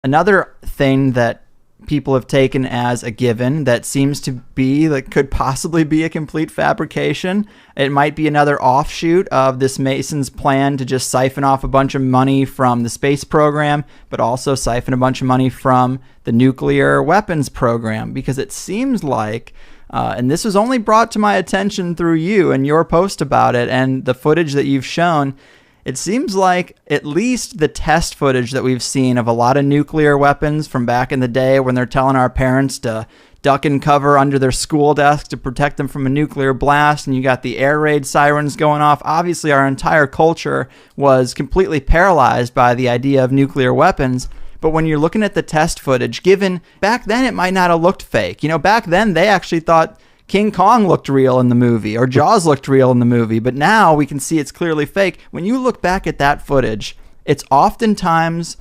Another thing that people have taken as a given that seems to be, that could possibly be a complete fabrication. It might be another offshoot of this Mason's plan to just siphon off a bunch of money from the space program, but also siphon a bunch of money from the nuclear weapons program, because it seems like, and this was only brought to my attention through you and your post about it and the footage that you've shown, it seems like at least the test footage that we've seen of a lot of nuclear weapons from back in the day when they're telling our parents to duck and cover under their school desk to protect them from a nuclear blast, and you got the air raid sirens going off. Obviously, our entire culture was completely paralyzed by the idea of nuclear weapons. But when you're looking at the test footage, given back then it might not have looked fake. You know, back then they actually thought King Kong looked real in the movie, or Jaws looked real in the movie, but now we can see it's clearly fake. When you look back at that footage, it's oftentimes,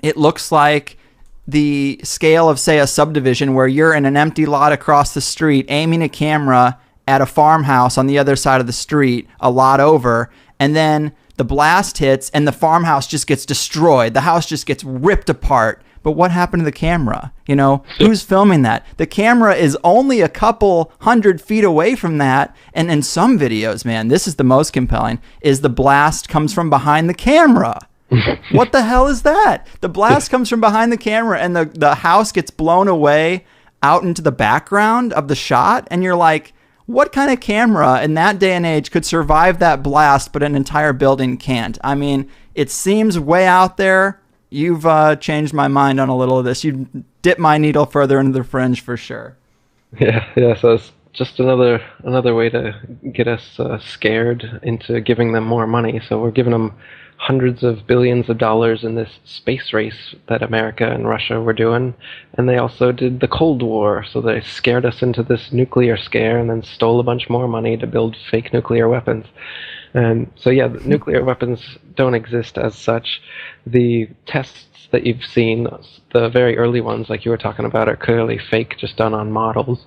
it looks like the scale of, say, a subdivision where you're in an empty lot across the street aiming a camera at a farmhouse on the other side of the street, a lot over, and then the blast hits and the farmhouse just gets destroyed. The house just gets ripped apart. But what happened to the camera? You know, who's filming that? The camera is only a couple 100 feet away from that. And in some videos, man, this is the most compelling, is the blast comes from behind the camera. What the hell is that? The blast comes from behind the camera and the house gets blown away out into the background of the shot. And you're like, what kind of camera in that day and age could survive that blast, but an entire building can't? I mean, it seems way out there. You've changed my mind on a little of this. You dipped my needle further into the fringe for sure. Yeah. So it's just another way to get us scared into giving them more money. So we're giving them hundreds of billions of dollars in this space race that America and Russia were doing, and they also did the Cold War. So they scared us into this nuclear scare, and then stole a bunch more money to build fake nuclear weapons. And so, yeah, the nuclear weapons don't exist as such. The tests that you've seen, the very early ones, like you were talking about, are clearly fake, just done on models.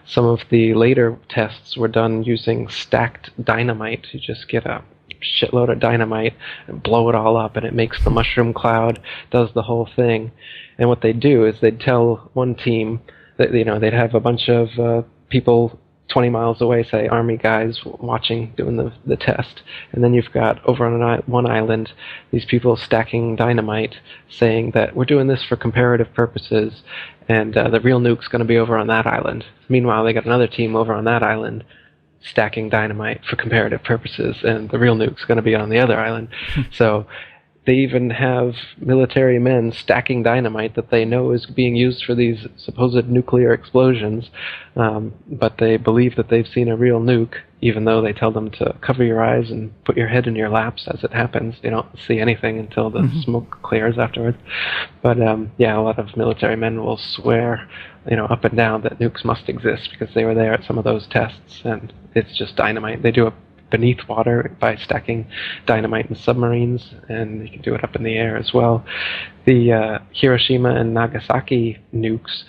Some of the later tests were done using stacked dynamite. You just get a shitload of dynamite and blow it all up, and it makes the mushroom cloud, does the whole thing. And what they'd do is they'd tell one team that, you know, they'd have a bunch of people 20 miles away, say, army guys watching, doing the test. And then you've got, over on one island, these people stacking dynamite, saying that we're doing this for comparative purposes, and the real nuke's going to be over on that island. Meanwhile, they got another team over on that island stacking dynamite for comparative purposes, and the real nuke's going to be on the other island. So they even have military men stacking dynamite that they know is being used for these supposed nuclear explosions, but they believe that they've seen a real nuke, even though they tell them to cover your eyes and put your head in your laps as it happens. You don't see anything until the smoke clears afterwards. But yeah, a lot of military men will swear, you know, up and down that nukes must exist because they were there at some of those tests, and it's just dynamite. They do it beneath water by stacking dynamite in submarines, and you can do it up in the air as well. The Hiroshima and Nagasaki nukes,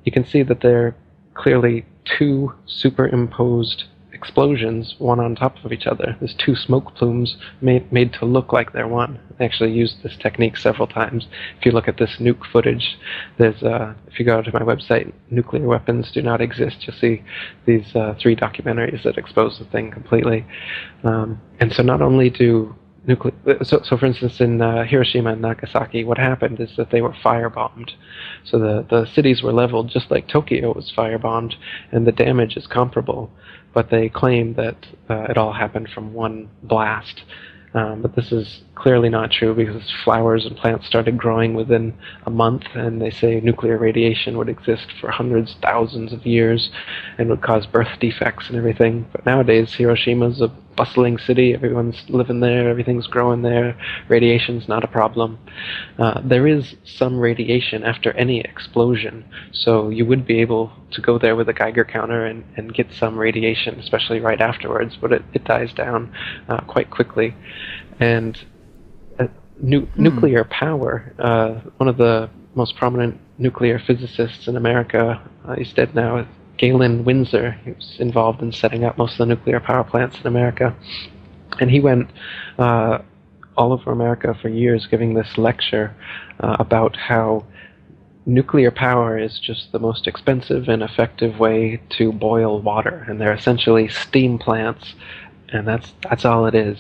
you can see that they're clearly two superimposed explosions, one on top of each other. There's two smoke plumes made to look like they're one. They actually used this technique several times. If you look at this nuke footage, there's if you go to my website, Nuclear Weapons Do Not Exist, you'll see these 3 documentaries that expose the thing completely. And so not only do so for instance, in Hiroshima and Nagasaki, what happened is that they were firebombed. So the cities were leveled just like Tokyo was firebombed, and the damage is comparable. But they claim that it all happened from one blast. But this is clearly not true, because flowers and plants started growing within a month, and they say nuclear radiation would exist for hundreds, thousands of years and would cause birth defects and everything. But nowadays, Hiroshima's a bustling city. Everyone's living there. Everything's growing there. Radiation's not a problem. There is some radiation after any explosion, so you would be able to go there with a Geiger counter and get some radiation, especially right afterwards, but it dies down quite quickly. And nuclear power, one of the most prominent nuclear physicists in America, he's dead now, Galen Windsor. He was involved in setting up most of the nuclear power plants in America. And he went all over America for years giving this lecture about how nuclear power is just the most expensive and effective way to boil water, and they're essentially steam plants, and that's all it is.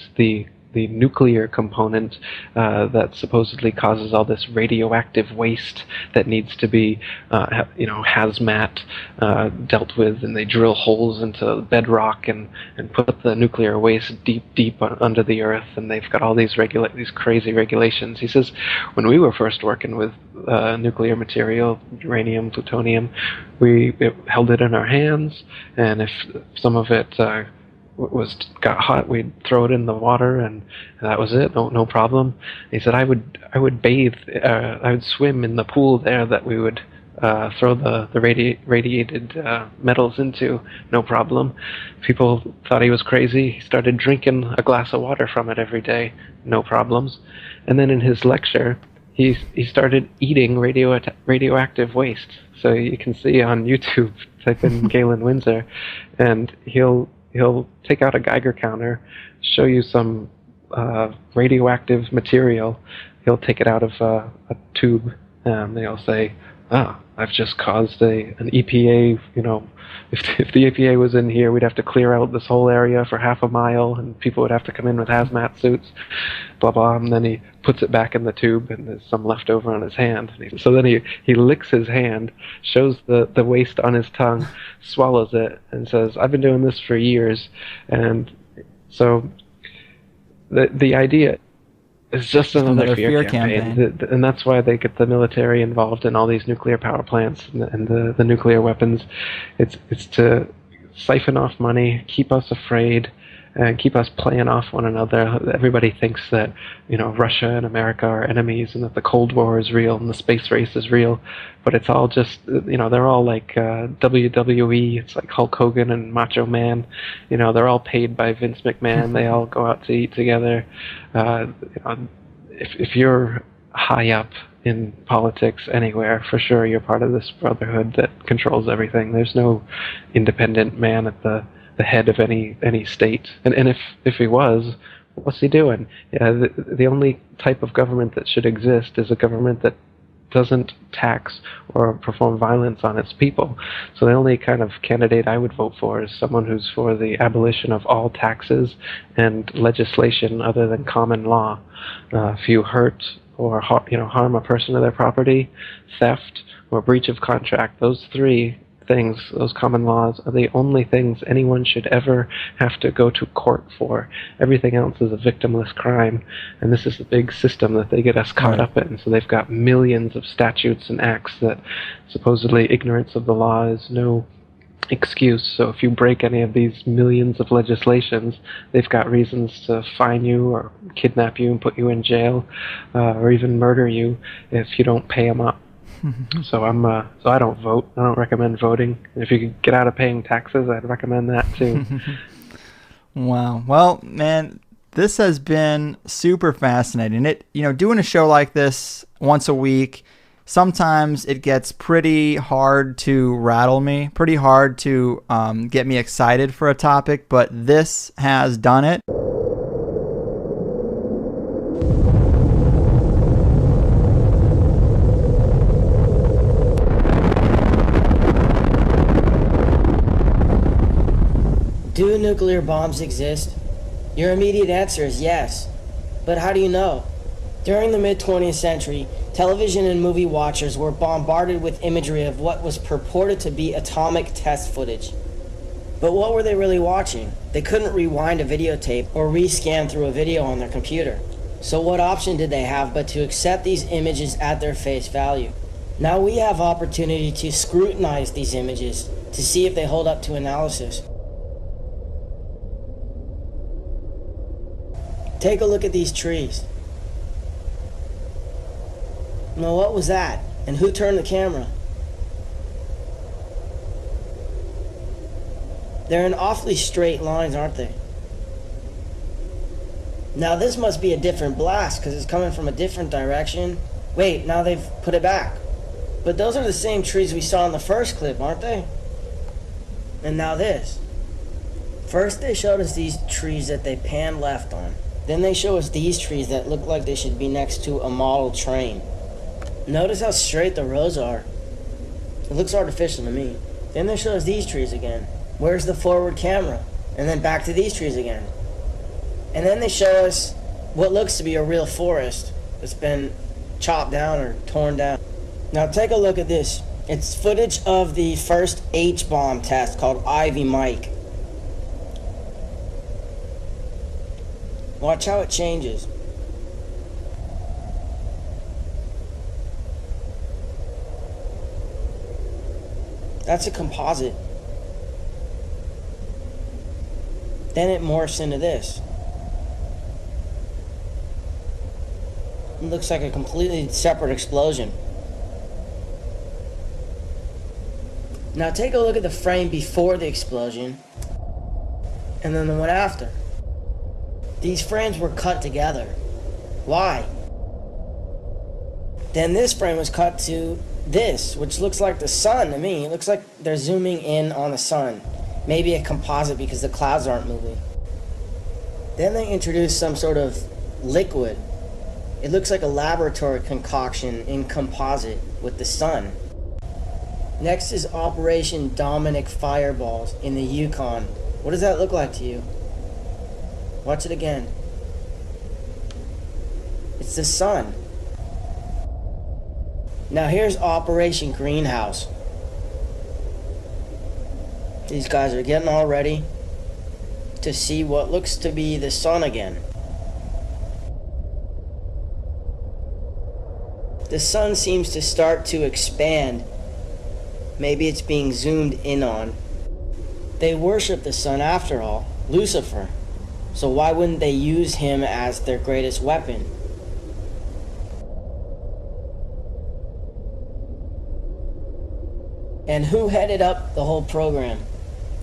The nuclear component that supposedly causes all this radioactive waste that needs to be, hazmat dealt with, and they drill holes into bedrock and put the nuclear waste deep under the earth, and they've got all these crazy regulations. He says, when we were first working with nuclear material, uranium, plutonium, we held it in our hands, and if some of it got hot, we'd throw it in the water, and that was it. No problem. He said, I would bathe, I would swim in the pool there that we would throw the radiated metals into, no problem. People thought he was crazy. He started drinking a glass of water from it every day, no problems. And then in his lecture, he started eating radioactive waste. So you can see on YouTube, type in Galen Windsor, and he'll take out a Geiger counter, show you some radioactive material. He'll take it out of a tube, and they'll say, I've just caused an EPA, if the EPA was in here, we'd have to clear out this whole area for half a mile, and people would have to come in with hazmat suits, blah, blah, and then he puts it back in the tube, and there's some left over on his hand. So then he licks his hand, shows the waste on his tongue, swallows it, and says, I've been doing this for years. And so the idea is just another fear campaign. And that's why they get the military involved in all these nuclear power plants and the nuclear weapons. It's to siphon off money, keep us afraid, and keep us playing off one another. Everybody thinks that, Russia and America are enemies, and that the Cold War is real and the space race is real. But it's all just, they're all like WWE. It's like Hulk Hogan and Macho Man. They're all paid by Vince McMahon. They all go out to eat together. If you're high up in politics anywhere, for sure you're part of this brotherhood that controls everything. There's no independent man at the head of any state, and if he was, what's he doing? The only type of government that should exist is a government that doesn't tax or perform violence on its people. So the only kind of candidate I would vote for is someone who's for the abolition of all taxes and legislation other than common law. If you hurt or harm a person or their property, theft or breach of contract, those three things, those common laws, are the only things anyone should ever have to go to court for. Everything else is a victimless crime, and this is the big system that they get us caught up in. So they've got millions of statutes and acts that supposedly ignorance of the law is no excuse. So if you break any of these millions of legislations, they've got reasons to fine you or kidnap you and put you in jail, or even murder you if you don't pay them up. So I don't vote. I don't recommend voting. If you could get out of paying taxes, I'd recommend that too. Wow. Well, man, this has been super fascinating. Doing a show like this once a week, sometimes it gets pretty hard to rattle me, pretty hard to get me excited for a topic, but this has done it. Do nuclear bombs exist? Your immediate answer is yes. But how do you know? During the mid-20th century, television and movie watchers were bombarded with imagery of what was purported to be atomic test footage. But what were they really watching? They couldn't rewind a videotape or rescan through a video on their computer. So what option did they have but to accept these images at their face value? Now we have opportunity to scrutinize these images to see if they hold up to analysis. Take a look at these trees. Now what was that? And who turned the camera? They're in awfully straight lines, aren't they? Now this must be a different blast because it's coming from a different direction. Wait, now they've put it back. But those are the same trees we saw in the first clip, aren't they? And now this. First they showed us these trees that they panned left on. Then they show us these trees that look like they should be next to a model train. Notice how straight the rows are. It looks artificial to me. Then they show us these trees again. Where's the forward camera? And then back to these trees again. And then they show us what looks to be a real forest that's been chopped down or torn down. Now take a look at this. It's footage of the first H-bomb test called Ivy Mike. Watch how it changes. That's a composite. Then it morphs into this. It looks like a completely separate explosion. Now take a look at the frame before the explosion and then the one after. These frames were cut together. Why? Then this frame was cut to this, which looks like the sun to me. It looks like they're zooming in on the sun. Maybe a composite because the clouds aren't moving. Then they introduced some sort of liquid. It looks like a laboratory concoction in composite with the sun. Next is Operation Dominic Fireballs in the Yukon. What does that look like to you? Watch it again. It's the sun. Now here's Operation Greenhouse. These guys are getting all ready to see what looks to be the sun again. The sun seems to start to expand. Maybe it's being zoomed in on. They worship the sun after all, Lucifer. So why wouldn't they use him as their greatest weapon? And who headed up the whole program?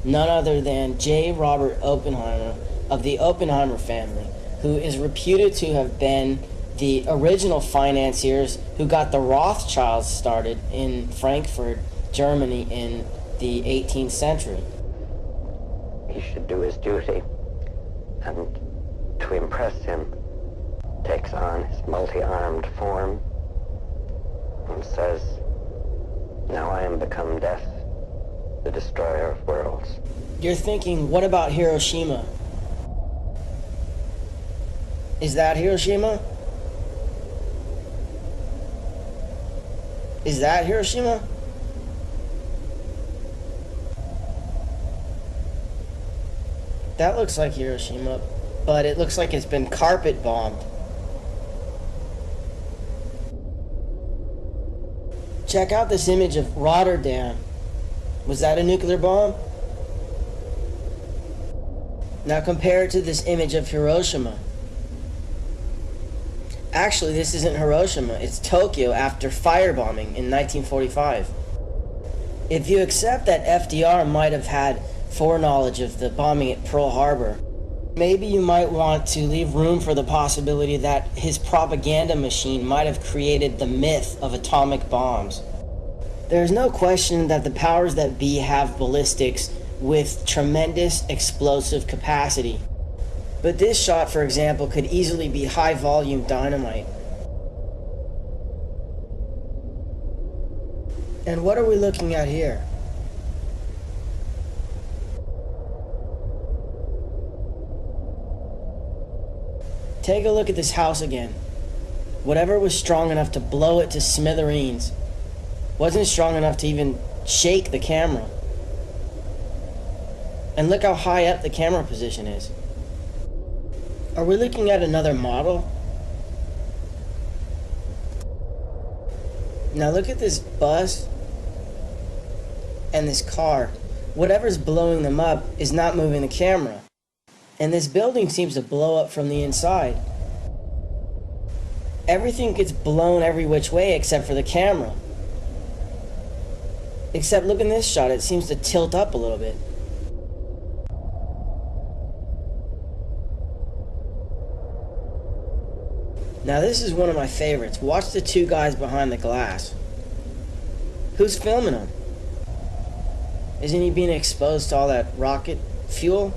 None other than J. Robert Oppenheimer of the Oppenheimer family, who is reputed to have been the original financiers who got the Rothschilds started in Frankfurt, Germany in the 18th century. He should do his duty, and to impress him, takes on his multi-armed form and says, "Now I am become death, the destroyer of worlds." You're thinking, what about Hiroshima? Is that Hiroshima? Is that Hiroshima? That looks like Hiroshima, but it looks like it's been carpet bombed. Check out this image of Rotterdam. Was that a nuclear bomb? Now compare it to this image of Hiroshima. Actually, this isn't Hiroshima, it's Tokyo after firebombing in 1945. If you accept that FDR might have had foreknowledge of the bombing at Pearl Harbor, maybe you might want to leave room for the possibility that his propaganda machine might have created the myth of atomic bombs. There's no question that the powers that be have ballistics with tremendous explosive capacity. But this shot, for example, could easily be high-volume dynamite. And what are we looking at here? Take a look at this house again. Whatever was strong enough to blow it to smithereens wasn't strong enough to even shake the camera. And look how high up the camera position is. Are we looking at another model? Now look at this bus and this car. Whatever's blowing them up is not moving the camera. And this building seems to blow up from the inside. Everything gets blown every which way except for the camera. Except look in this shot, it seems to tilt up a little bit. Now this is one of my favorites. Watch the two guys behind the glass. Who's filming them? Isn't he being exposed to all that rocket fuel?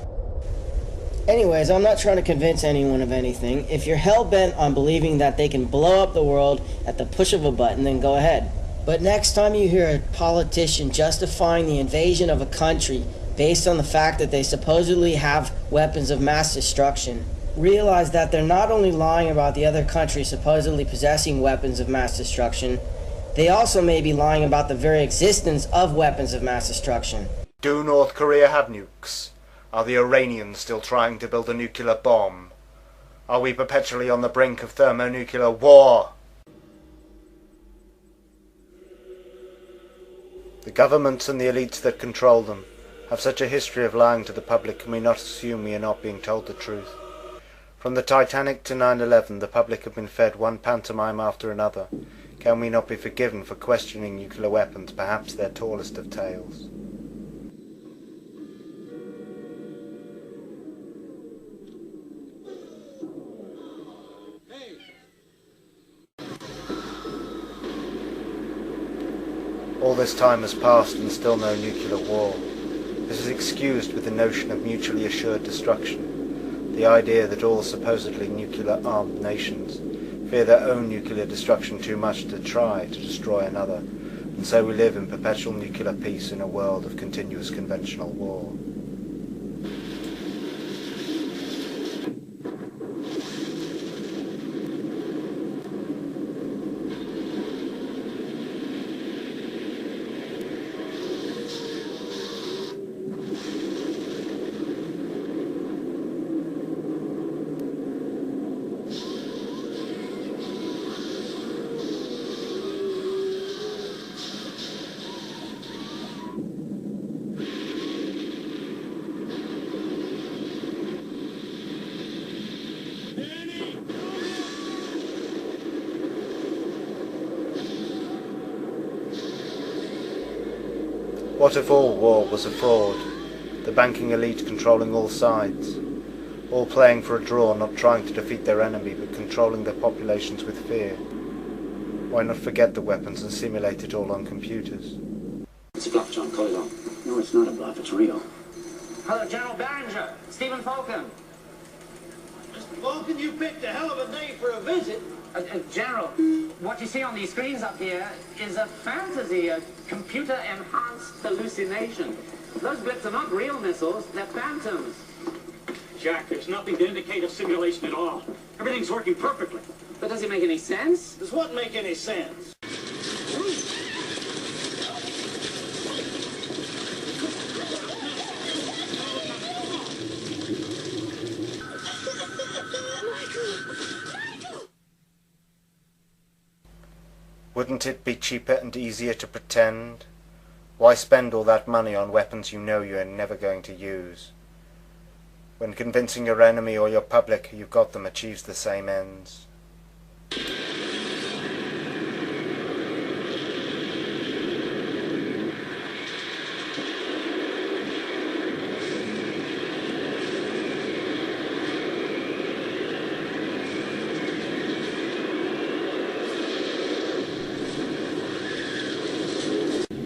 Anyways, I'm not trying to convince anyone of anything. If you're hell-bent on believing that they can blow up the world at the push of a button, then go ahead. But next time you hear a politician justifying the invasion of a country based on the fact that they supposedly have weapons of mass destruction, realize that they're not only lying about the other country supposedly possessing weapons of mass destruction, they also may be lying about the very existence of weapons of mass destruction. Do North Korea have nukes? Are the Iranians still trying to build a nuclear bomb? Are we perpetually on the brink of thermonuclear war? The governments and the elites that control them have such a history of lying to the public, can we not assume we are not being told the truth? From the Titanic to 9/11, the public have been fed one pantomime after another. Can we not be forgiven for questioning nuclear weapons, perhaps their tallest of tales? All this time has passed and still no nuclear war. This is excused with the notion of mutually assured destruction, the idea that all supposedly nuclear-armed nations fear their own nuclear destruction too much to try to destroy another, and so we live in perpetual nuclear peace in a world of continuous conventional war. What if all war was a fraud, the banking elite controlling all sides, all playing for a draw, not trying to defeat their enemy but controlling their populations with fear? Why not forget the weapons and simulate it all on computers? It's a bluff, John. Call it on. No, it's not a bluff. It's real. Hello, General Barringer. Stephen Falcon. Mr. Falcon, you picked a hell of a day for a visit. General, what you see on these screens up here is a fantasy, a computer-enhanced hallucination. Those blips are not real missiles, they're phantoms. Jack, there's nothing to indicate a simulation at all. Everything's working perfectly. But does it make any sense? Does what make any sense? Wouldn't it be cheaper and easier to pretend? Why spend all that money on weapons you know you're never going to use? When convincing your enemy or your public you've got them achieves the same ends.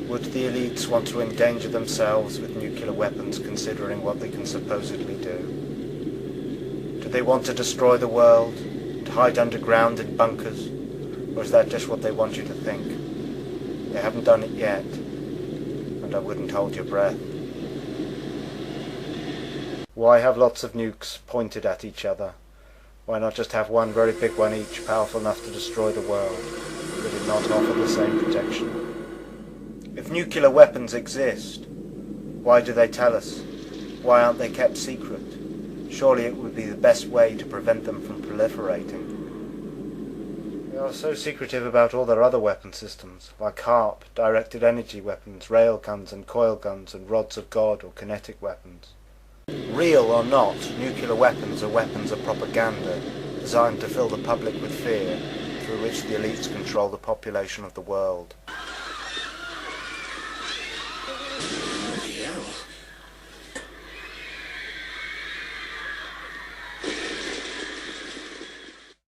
Would the elites want to endanger themselves with nuclear weapons considering what they can supposedly do? Do they want to destroy the world, to hide underground in bunkers, or is that just what they want you to think? They haven't done it yet, and I wouldn't hold your breath. Why have lots of nukes pointed at each other? Why not just have one very big one each, powerful enough to destroy the world? Would it not offer the same protection? If nuclear weapons exist, why do they tell us? Why aren't they kept secret? Surely it would be the best way to prevent them from proliferating. They are so secretive about all their other weapon systems, like HARP, directed energy weapons, railguns and coil guns and rods of God or kinetic weapons. Real or not, nuclear weapons are weapons of propaganda, designed to fill the public with fear, through which the elites control the population of the world.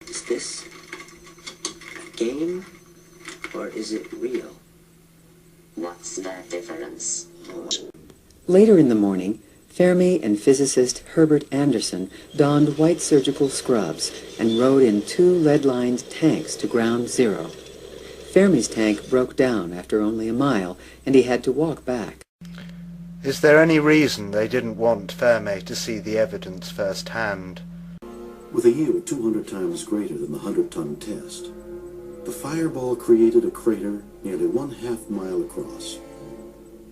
Is this a game, or is it real? What's the difference? Later in the morning, Fermi and physicist Herbert Anderson donned white surgical scrubs and rode in 2 lead-lined tanks to ground zero. Fermi's tank broke down after only a mile, and he had to walk back. Is there any reason they didn't want Fermi to see the evidence firsthand? With a yield 200 times greater than the 100-ton test, the fireball created a crater nearly 1/2 mile across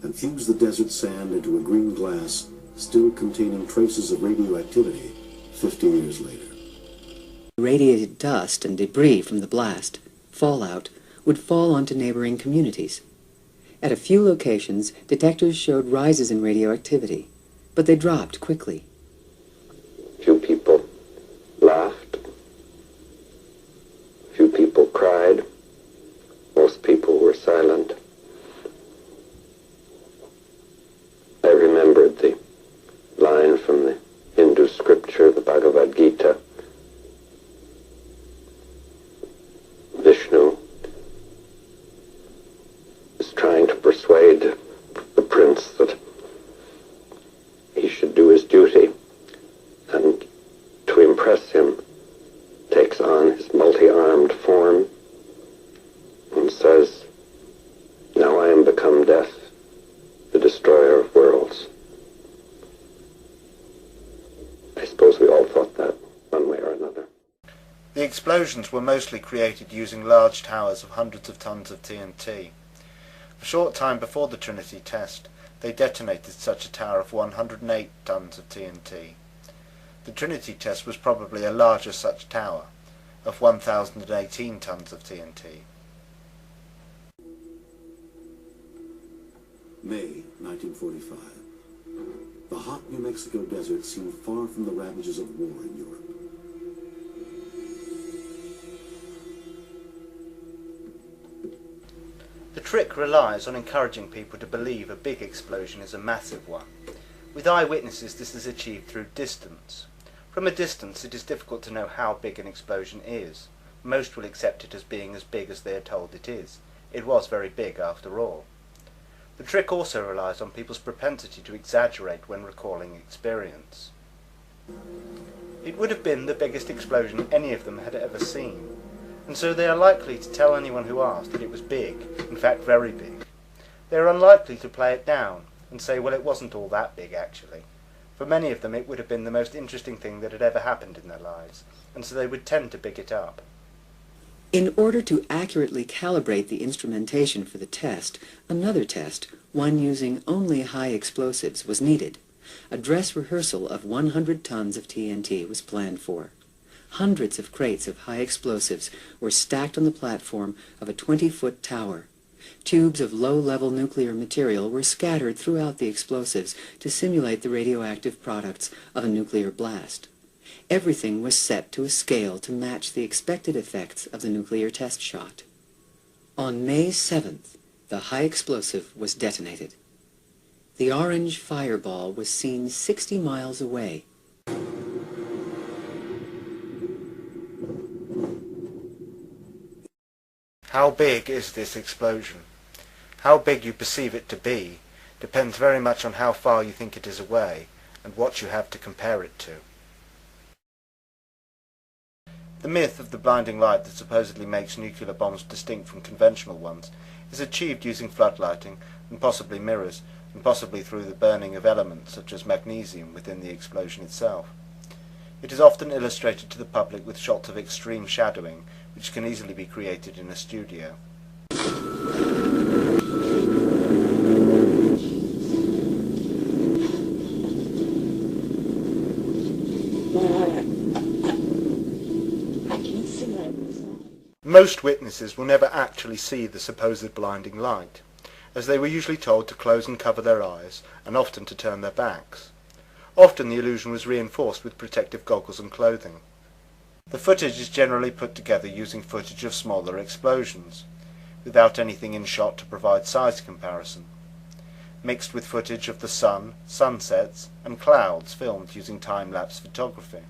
and fused the desert sand into a green glass still containing traces of radioactivity 50 years later. Radiated dust and debris from the blast, fallout, would fall onto neighboring communities. At a few locations, detectors showed rises in radioactivity, but they dropped quickly. Few people laughed. Few people cried. Most people were silent. I remembered the line from the Hindu scripture, the Bhagavad Gita. Vishnu is trying to persuade the prince that he should do his duty, and to impress him takes on his multi-armed form and says, "Now I am become death, the destroyer of worlds." I suppose we all thought that one way or another. The explosions were mostly created using large towers of hundreds of tons of TNT. A short time before the Trinity test, they detonated such a tower of 108 tons of TNT. The Trinity test was probably a larger such tower, of 1,018 tons of TNT. May 1945. The hot New Mexico desert seemed far from the ravages of war in Europe. The trick relies on encouraging people to believe a big explosion is a massive one. With eyewitnesses, this is achieved through distance. From a distance, it is difficult to know how big an explosion is. Most will accept it as being as big as they are told it is. It was very big after all. The trick also relies on people's propensity to exaggerate when recalling experience. It would have been the biggest explosion any of them had ever seen, and so they are likely to tell anyone who asks that it was big, in fact very big. They are unlikely to play it down and say, well, it wasn't all that big actually. For many of them it would have been the most interesting thing that had ever happened in their lives, and so they would tend to big it up. In order to accurately calibrate the instrumentation for the test, another test, one using only high explosives, was needed. A dress rehearsal of 100 tons of TNT was planned for. Hundreds of crates of high explosives were stacked on the platform of a 20-foot tower. Tubes of low-level nuclear material were scattered throughout the explosives to simulate the radioactive products of a nuclear blast. Everything was set to a scale to match the expected effects of the nuclear test shot. On May 7th, the high explosive was detonated. The orange fireball was seen 60 miles away. How big is this explosion? How big you perceive it to be depends very much on how far you think it is away and what you have to compare it to. The myth of the blinding light that supposedly makes nuclear bombs distinct from conventional ones is achieved using floodlighting and possibly mirrors, and possibly through the burning of elements such as magnesium within the explosion itself. It is often illustrated to the public with shots of extreme shadowing, which can easily be created in a studio. Most witnesses will never actually see the supposed blinding light, as they were usually told to close and cover their eyes, and often to turn their backs. Often the illusion was reinforced with protective goggles and clothing. The footage is generally put together using footage of smaller explosions, without anything in shot to provide size comparison, mixed with footage of the sun, sunsets, and clouds filmed using time-lapse photography.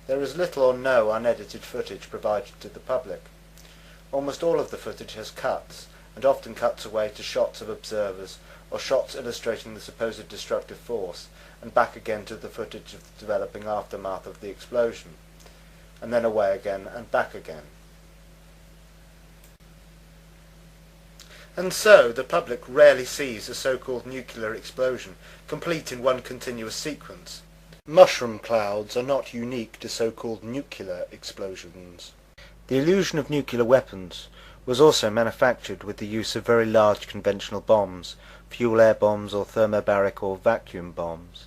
There is little or no unedited footage provided to the public. Almost all of the footage has cuts, and often cuts away to shots of observers, or shots illustrating the supposed destructive force, and back again to the footage of the developing aftermath of the explosion, and then away again and back again. And so, the public rarely sees a so-called nuclear explosion complete in one continuous sequence. Mushroom clouds are not unique to so-called nuclear explosions. The illusion of nuclear weapons was also manufactured with the use of very large conventional bombs, fuel air bombs or thermobaric or vacuum bombs.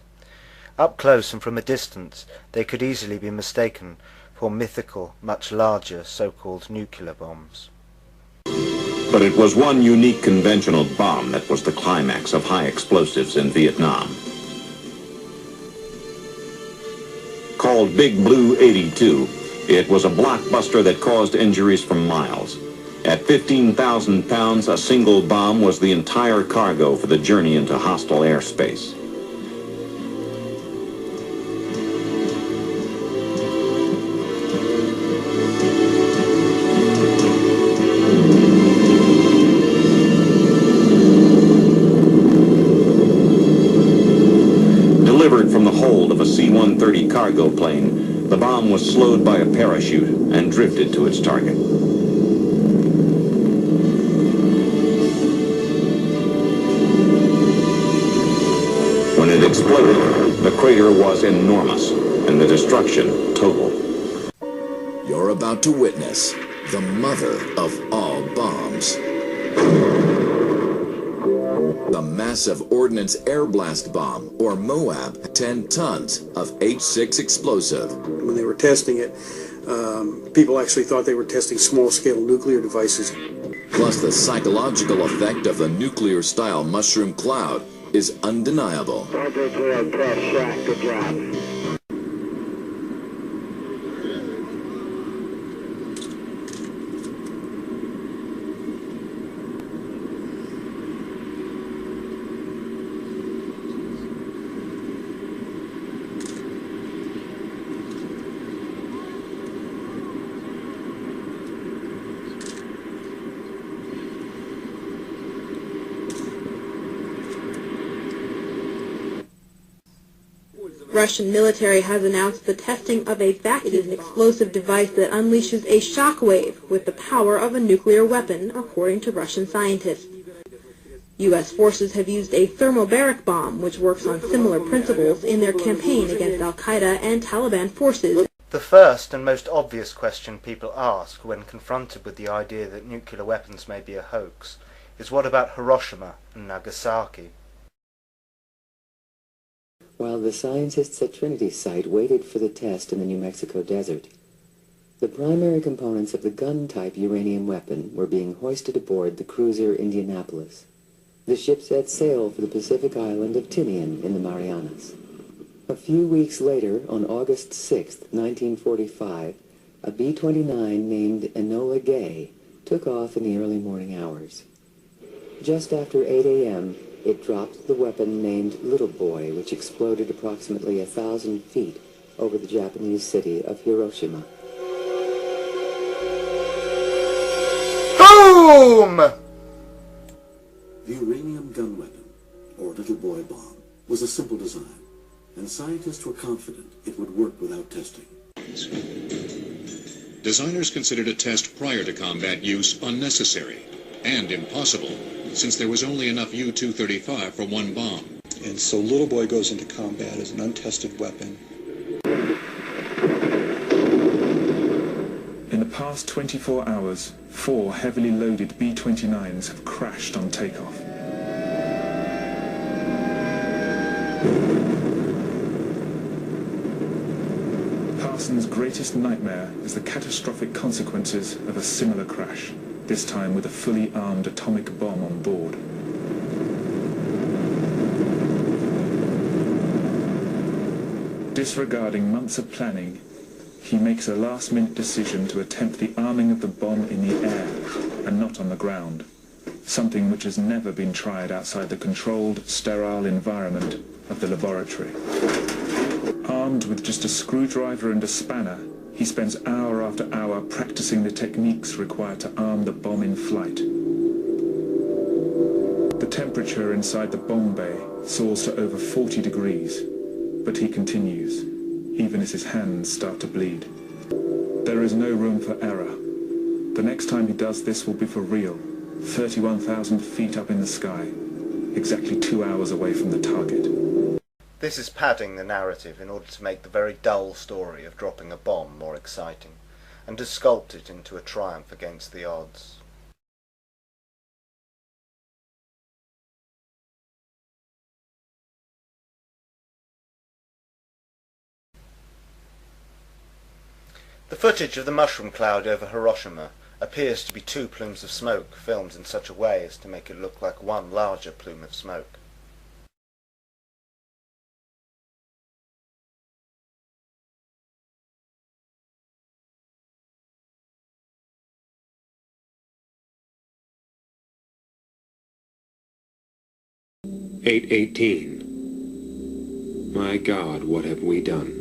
Up close and from a distance, they could easily be mistaken for mythical, much larger so-called nuclear bombs. But it was one unique conventional bomb that was the climax of high explosives in Vietnam. Called Big Blue 82, it was a blockbuster that caused injuries for miles. At 15,000 pounds, a single bomb was the entire cargo for the journey into hostile airspace. Delivered from the hold of a C-130 cargo plane, the bomb was slowed by a parachute and drifted to its target. When it exploded, the crater was enormous and the destruction total. You're about to witness the mother of all bombs. The massive Ordnance Air Blast Bomb, or MOAB, 10 tons of H6 explosive. When they were testing it, people actually thought they were testing small-scale nuclear devices. Plus, the psychological effect of the nuclear-style mushroom cloud is undeniable. Good job. Russian military has announced the testing of a vacuum explosive device that unleashes a shockwave with the power of a nuclear weapon, according to Russian scientists. U.S. forces have used a thermobaric bomb, which works on similar principles, in their campaign against al-Qaeda and Taliban forces. The first and most obvious question people ask when confronted with the idea that nuclear weapons may be a hoax is, what about Hiroshima and Nagasaki? While the scientists at Trinity site waited for the test in the New Mexico desert, the primary components of the gun-type uranium weapon were being hoisted aboard the cruiser Indianapolis. The ship set sail for the Pacific island of Tinian in the Marianas. A few weeks later, on August 6, 1945, a B-29 named Enola Gay took off in the early morning hours. Just after 8 a.m., it dropped the weapon named Little Boy, which exploded approximately 1,000 feet over the Japanese city of Hiroshima. Boom! The uranium gun weapon, or Little Boy bomb, was a simple design, and scientists were confident it would work without testing. Designers considered a test prior to combat use unnecessary and impossible, since there was only enough U-235 for one bomb. And so Little Boy goes into combat as an untested weapon. In the past 24 hours, 4 heavily loaded B-29s have crashed on takeoff. Parsons' greatest nightmare is the catastrophic consequences of a similar crash, this time with a fully armed atomic bomb on board. Disregarding months of planning, he makes a last-minute decision to attempt the arming of the bomb in the air and not on the ground, something which has never been tried outside the controlled, sterile environment of the laboratory. Armed with just a screwdriver and a spanner, He spends hour after hour practicing the techniques required to arm the bomb in flight. The temperature inside the bomb bay soars to over 40 degrees, but he continues, even as his hands start to bleed. There is no room for error. The next time he does this will be for real, 31,000 feet up in the sky, exactly 2 hours away from the target. This is padding the narrative in order to make the very dull story of dropping a bomb more exciting, and to sculpt it into a triumph against the odds. The footage of the mushroom cloud over Hiroshima appears to be two plumes of smoke filmed in such a way as to make it look like one larger plume of smoke. "8:18. My God, what have we done?"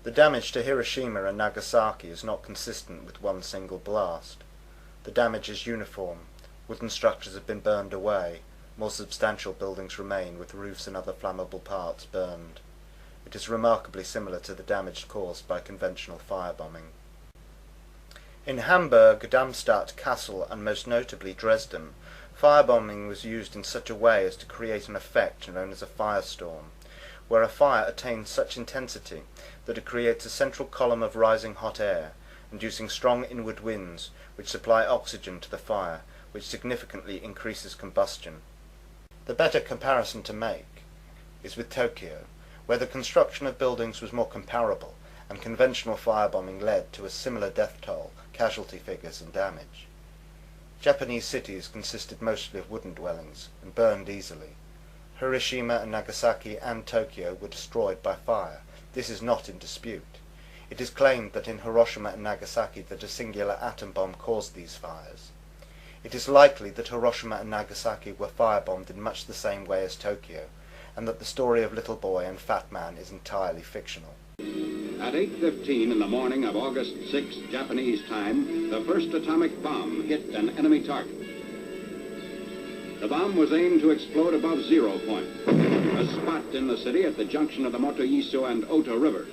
The damage to Hiroshima and Nagasaki is not consistent with one single blast. The damage is uniform. Wooden structures have been burned away. More substantial buildings remain, with roofs and other flammable parts burned. It is remarkably similar to the damage caused by conventional firebombing. In Hamburg, Darmstadt, Kassel, and most notably Dresden, firebombing was used in such a way as to create an effect known as a firestorm, where a fire attains such intensity that it creates a central column of rising hot air, inducing strong inward winds which supply oxygen to the fire, which significantly increases combustion. The better comparison to make is with Tokyo, where the construction of buildings was more comparable, and conventional firebombing led to a similar death toll, casualty figures, and damage. Japanese cities consisted mostly of wooden dwellings and burned easily. Hiroshima and Nagasaki and Tokyo were destroyed by fire. This is not in dispute. It is claimed that in Hiroshima and Nagasaki that a singular atom bomb caused these fires. It is likely that Hiroshima and Nagasaki were firebombed in much the same way as Tokyo, and that the story of Little Boy and Fat Man is entirely fictional. At 8:15 in the morning of August 6, Japanese time, the first atomic bomb hit an enemy target. The bomb was aimed to explode above 0 point, a spot in the city at the junction of the Motoyiso and Ota rivers.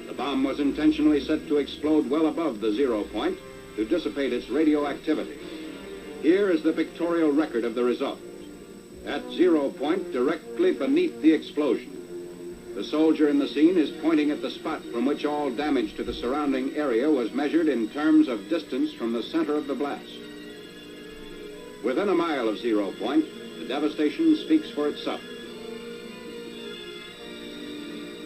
The bomb was intentionally set to explode well above the 0 point to dissipate its radioactivity. Here is the pictorial record of the result. At 0 point, directly beneath the explosion, the soldier in the scene is pointing at the spot from which all damage to the surrounding area was measured in terms of distance from the center of the blast. Within a mile of 0 point, the devastation speaks for itself.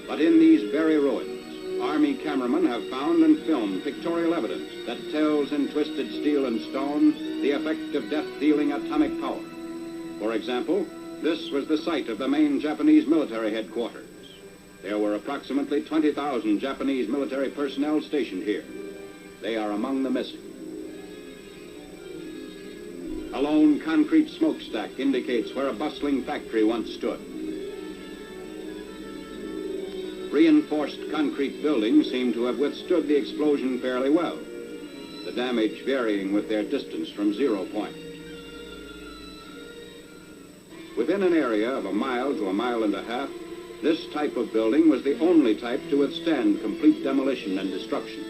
But in these very ruins, Army cameramen have found and filmed pictorial evidence that tells in twisted steel and stone the effect of death-dealing atomic power. For example, this was the site of the main Japanese military headquarters. There were approximately 20,000 Japanese military personnel stationed here. They are among the missing. A lone concrete smokestack indicates where a bustling factory once stood. Reinforced concrete buildings seem to have withstood the explosion fairly well, the damage varying with their distance from 0 point. Within an area of a mile to a mile and a half, this type of building was the only type to withstand complete demolition and destruction.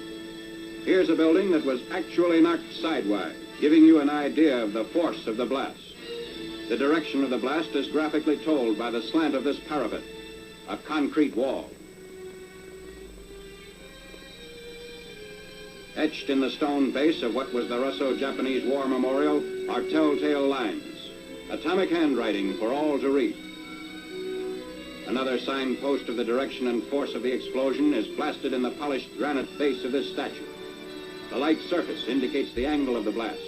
Here's a building that was actually knocked sidewise, giving you an idea of the force of the blast. The direction of the blast is graphically told by the slant of this parapet, a concrete wall. Etched in the stone base of what was the Russo-Japanese War Memorial are telltale lines, atomic handwriting for all to read. Another signpost of the direction and force of the explosion is blasted in the polished granite base of this statue. The light surface indicates the angle of the blast.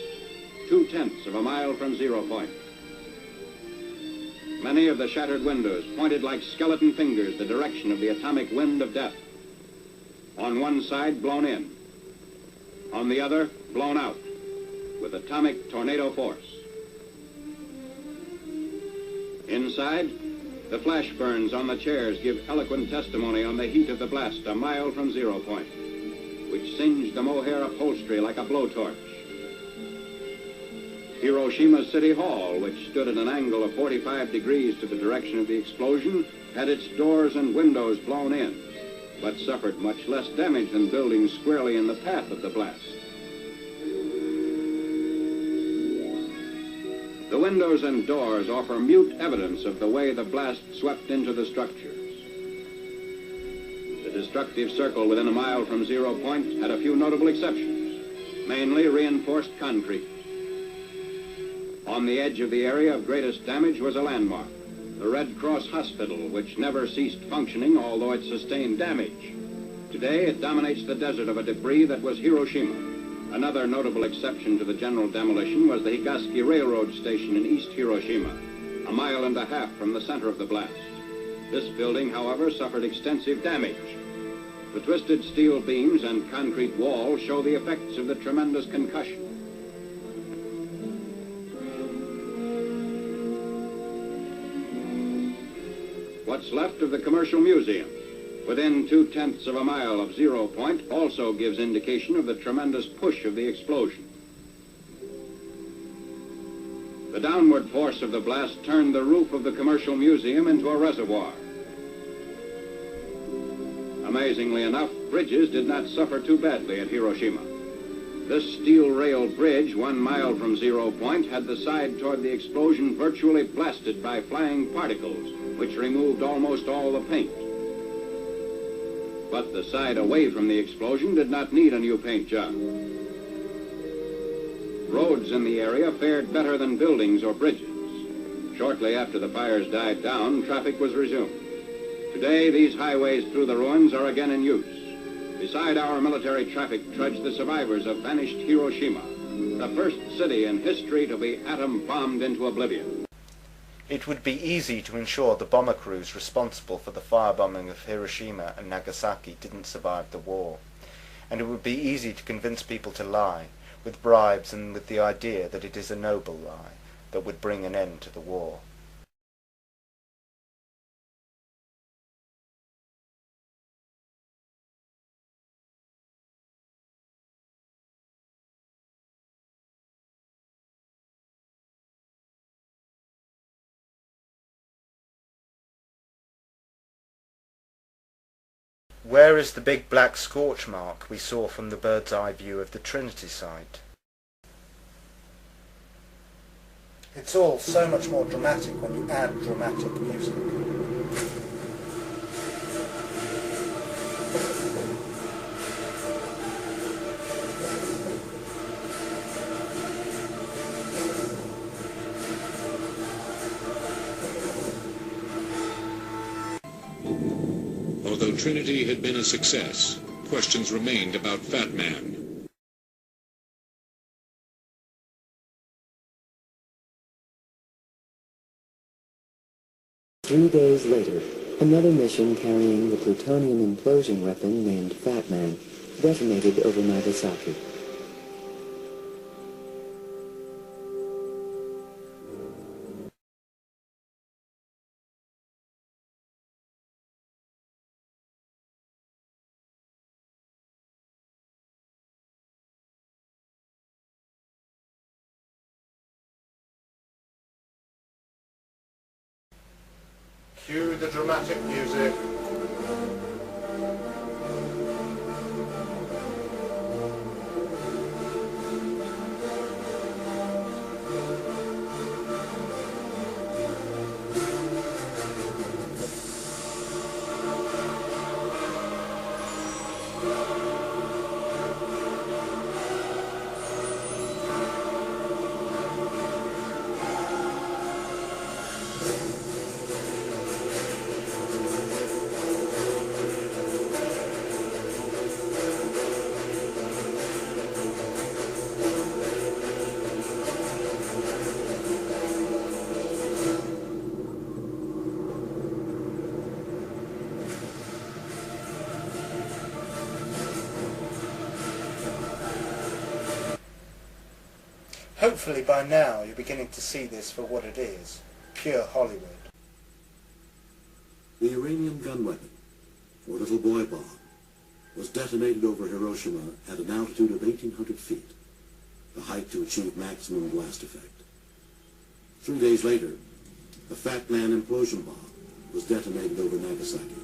2/10 of a mile from 0 point. Many of the shattered windows pointed like skeleton fingers the direction of the atomic wind of death. On one side, blown in. On the other, blown out, with atomic tornado force. Inside, the flash burns on the chairs give eloquent testimony on the heat of the blast a mile from 0 point, which singed the mohair upholstery like a blowtorch. Hiroshima City Hall, which stood at an angle of 45 degrees to the direction of the explosion, had its doors and windows blown in, but suffered much less damage than buildings squarely in the path of the blast. The windows and doors offer mute evidence of the way the blast swept into the structures. The destructive circle within a mile from 0 point had a few notable exceptions, mainly reinforced concrete. On the edge of the area of greatest damage was a landmark, the Red Cross Hospital, which never ceased functioning, although it sustained damage. Today, it dominates the desert of a debris that was Hiroshima. Another notable exception to the general demolition was the Higashi Railroad Station in East Hiroshima, a mile and a half from the center of the blast. This building, however, suffered extensive damage. The twisted steel beams and concrete wall show the effects of the tremendous concussion. What's left of the Commercial Museum, within 2/10 of a mile of 0 point, also gives indication of the tremendous push of the explosion. The downward force of the blast turned the roof of the Commercial Museum into a reservoir. Amazingly enough, bridges did not suffer too badly at Hiroshima. This steel rail bridge, 1 mile from 0 point, had the side toward the explosion virtually blasted by flying particles, which removed almost all the paint. But the side away from the explosion did not need a new paint job. Roads in the area fared better than buildings or bridges. Shortly after the fires died down, traffic was resumed. Today, these highways through the ruins are again in use. Beside our military traffic trudge the survivors of vanished Hiroshima, the first city in history to be atom-bombed into oblivion. It would be easy to ensure the bomber crews responsible for the firebombing of Hiroshima and Nagasaki didn't survive the war. And it would be easy to convince people to lie, with bribes and with the idea that it is a noble lie that would bring an end to the war. Where is the big black scorch mark we saw from the bird's eye view of the Trinity site? It's all so much more dramatic when you add dramatic music. Although Trinity had been a success, questions remained about Fat Man. Three days later, another mission carrying the plutonium implosion weapon named Fat Man detonated over Nagasaki. Cue the dramatic music. Hopefully by now you're beginning to see this for what it is, pure Hollywood. The uranium gun weapon, or little boy bomb, was detonated over Hiroshima at an altitude of 1,800 feet, the height to achieve maximum blast effect. 3 days later, the Fat Man implosion bomb was detonated over Nagasaki.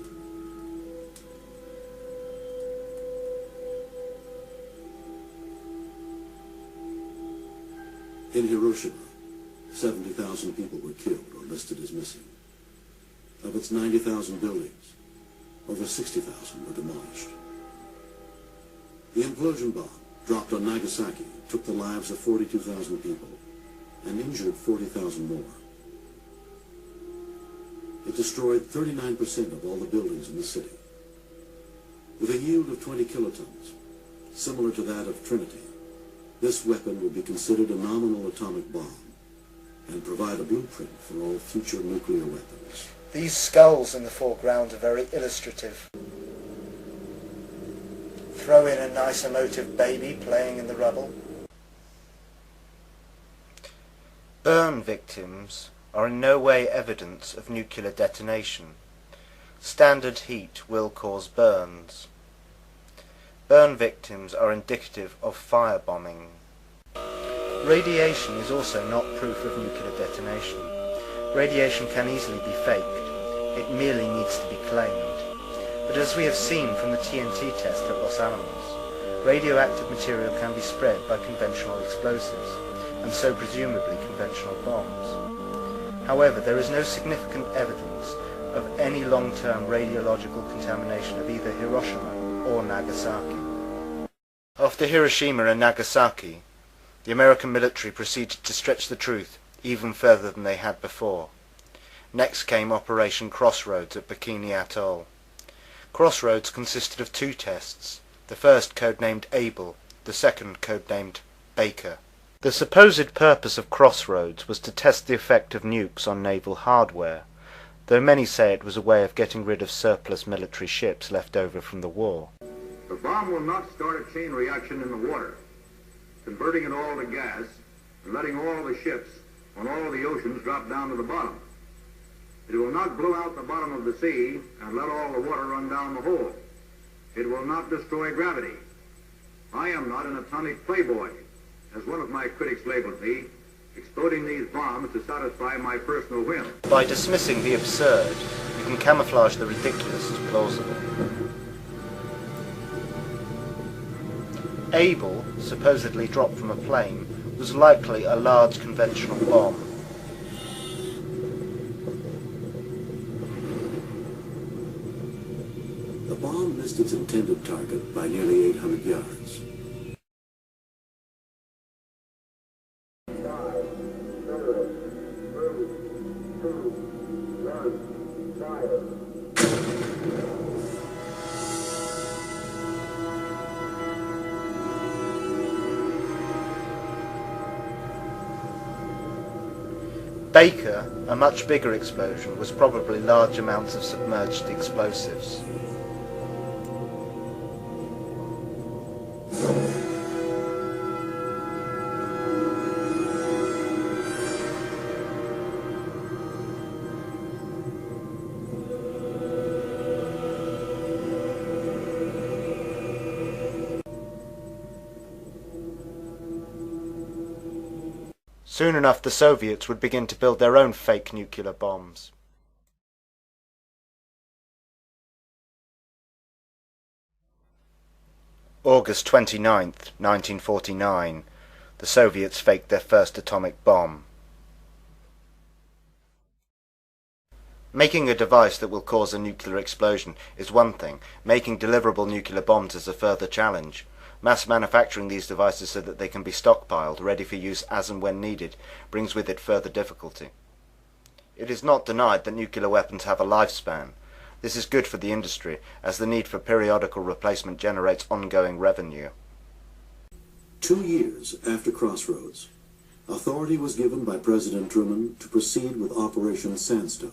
In Hiroshima, 70,000 people were killed or listed as missing. Of its 90,000 buildings, over 60,000 were demolished. The implosion bomb dropped on Nagasaki took the lives of 42,000 people and injured 40,000 more. It destroyed 39% of all the buildings in the city. With a yield of 20 kilotons, similar to that of Trinity, this weapon would be considered a nominal atomic bomb and provide a blueprint for all future nuclear weapons. These skulls in the foreground are very illustrative. Throw in a nice emotive baby playing in the rubble. Burn victims are in no way evidence of nuclear detonation. Standard heat will cause burns. Burn victims are indicative of firebombing. Radiation is also not proof of nuclear detonation. Radiation can easily be faked. It merely needs to be claimed. But as we have seen from the TNT test at Los Alamos, radioactive material can be spread by conventional explosives, and so presumably conventional bombs. However, there is no significant evidence of any long-term radiological contamination of either Hiroshima or Nagasaki. After Hiroshima and Nagasaki, the American military proceeded to stretch the truth even further than they had before. Next came Operation Crossroads at Bikini Atoll. Crossroads consisted of 2 tests, the first codenamed Able, the second codenamed Baker. The supposed purpose of Crossroads was to test the effect of nukes on naval hardware, though many say it was a way of getting rid of surplus military ships left over from the war. The bomb will not start a chain reaction in the water, converting it all to gas and letting all the ships on all the oceans drop down to the bottom. It will not blow out the bottom of the sea and let all the water run down the hole. It will not destroy gravity. I am not an atomic playboy, as one of my critics labeled me, exploding these bombs to satisfy my personal whim. By dismissing the absurd, you can camouflage the ridiculous as plausible. Able, supposedly dropped from a plane, was likely a large conventional bomb. The bomb missed its intended target by nearly 800 yards. Baker, a much bigger explosion, was probably large amounts of submerged explosives. Soon enough the Soviets would begin to build their own fake nuclear bombs. August 29th, 1949. The Soviets faked their first atomic bomb. Making a device that will cause a nuclear explosion is one thing. Making deliverable nuclear bombs is a further challenge. Mass manufacturing these devices so that they can be stockpiled, ready for use as and when needed, brings with it further difficulty. It is not denied that nuclear weapons have a lifespan. This is good for the industry, as the need for periodical replacement generates ongoing revenue. 2 years after Crossroads, authority was given by President Truman to proceed with Operation Sandstone.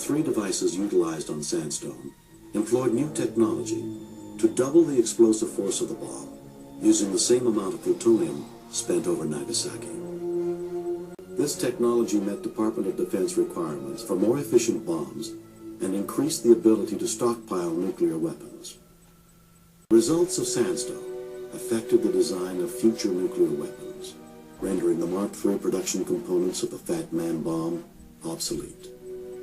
three devices utilized on Sandstone employed new technology to double the explosive force of the bomb, using the same amount of plutonium spent over Nagasaki. This technology met Department of Defense requirements for more efficient bombs and increased the ability to stockpile nuclear weapons. Results of Sandstone affected the design of future nuclear weapons, rendering the Mark III production components of the Fat Man bomb obsolete.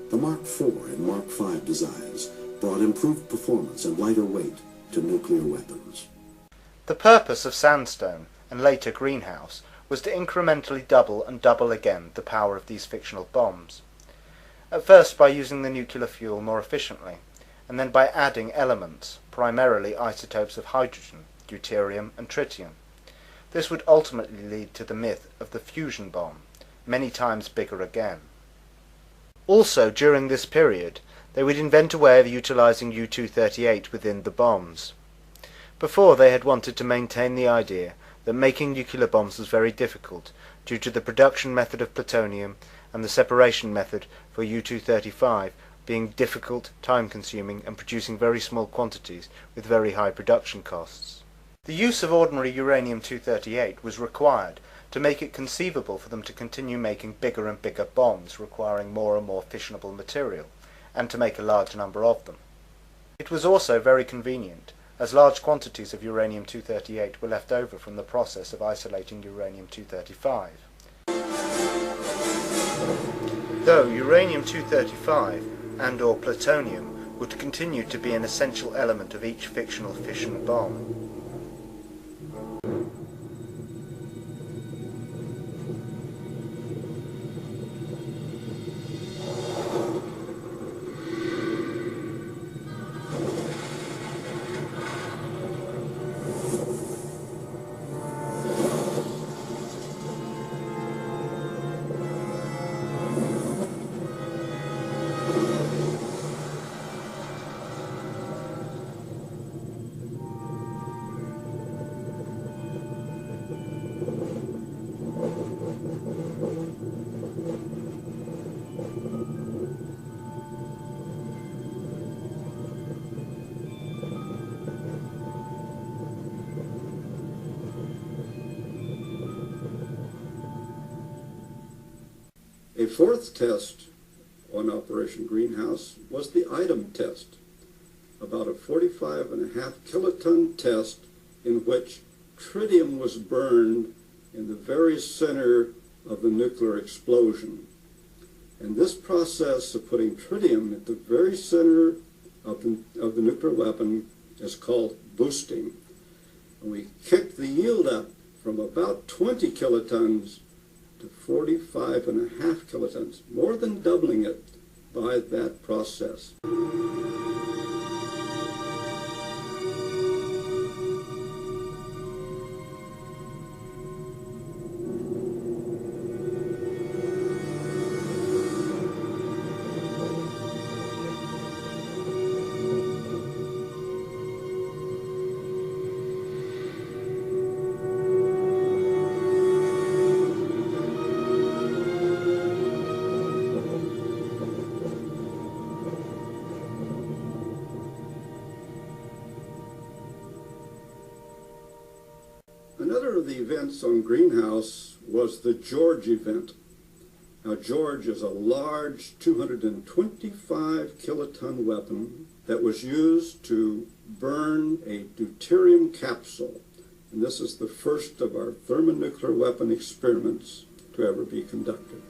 The Mark IV and Mark V designs brought improved performance and lighter weight to nuclear weapons. The purpose of Sandstone, and later Greenhouse, was to incrementally double and double again the power of these fictional bombs. At first by using the nuclear fuel more efficiently, and then by adding elements, primarily isotopes of hydrogen, deuterium and tritium. This would ultimately lead to the myth of the fusion bomb, many times bigger again. Also, during this period, they would invent a way of utilizing U-238 within the bombs. Before, they had wanted to maintain the idea that making nuclear bombs was very difficult due to the production method of plutonium and the separation method for U-235 being difficult, time-consuming and producing very small quantities with very high production costs. The use of ordinary uranium-238 was required to make it conceivable for them to continue making bigger and bigger bombs requiring more and more fissionable material, and to make a large number of them. It was also very convenient, as large quantities of uranium-238 were left over from the process of isolating uranium-235. Though uranium-235 and/or plutonium would continue to be an essential element of each fictional fission bomb. A fourth test on Operation Greenhouse was the item test, about a 45.5 kiloton test in which tritium was burned in the very center of the nuclear explosion. And this process of putting tritium at the very center of the nuclear weapon is called boosting. And we kicked the yield up from about 20 kilotons to 45.5 kilotons, more than doubling it by that process. Another of the events on Greenhouse was the George event. Now, George is a large 225 kiloton weapon that was used to burn a deuterium capsule. And this is the first of our thermonuclear weapon experiments to ever be conducted.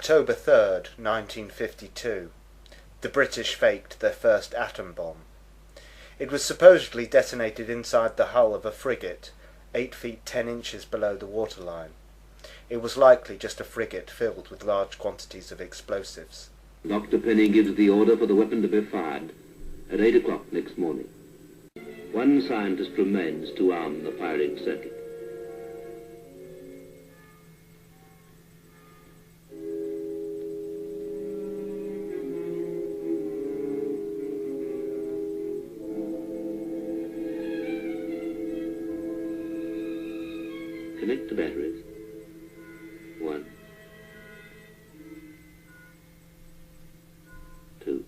October 3rd, 1952. The British faked their first atom bomb. It was supposedly detonated inside the hull of a frigate, 8 feet 10 inches below the waterline. It was likely just a frigate filled with large quantities of explosives. Dr. Penny gives the order for the weapon to be fired at 8 o'clock next morning. One scientist remains to arm the firing circuit. Connect the batteries. 1, 2.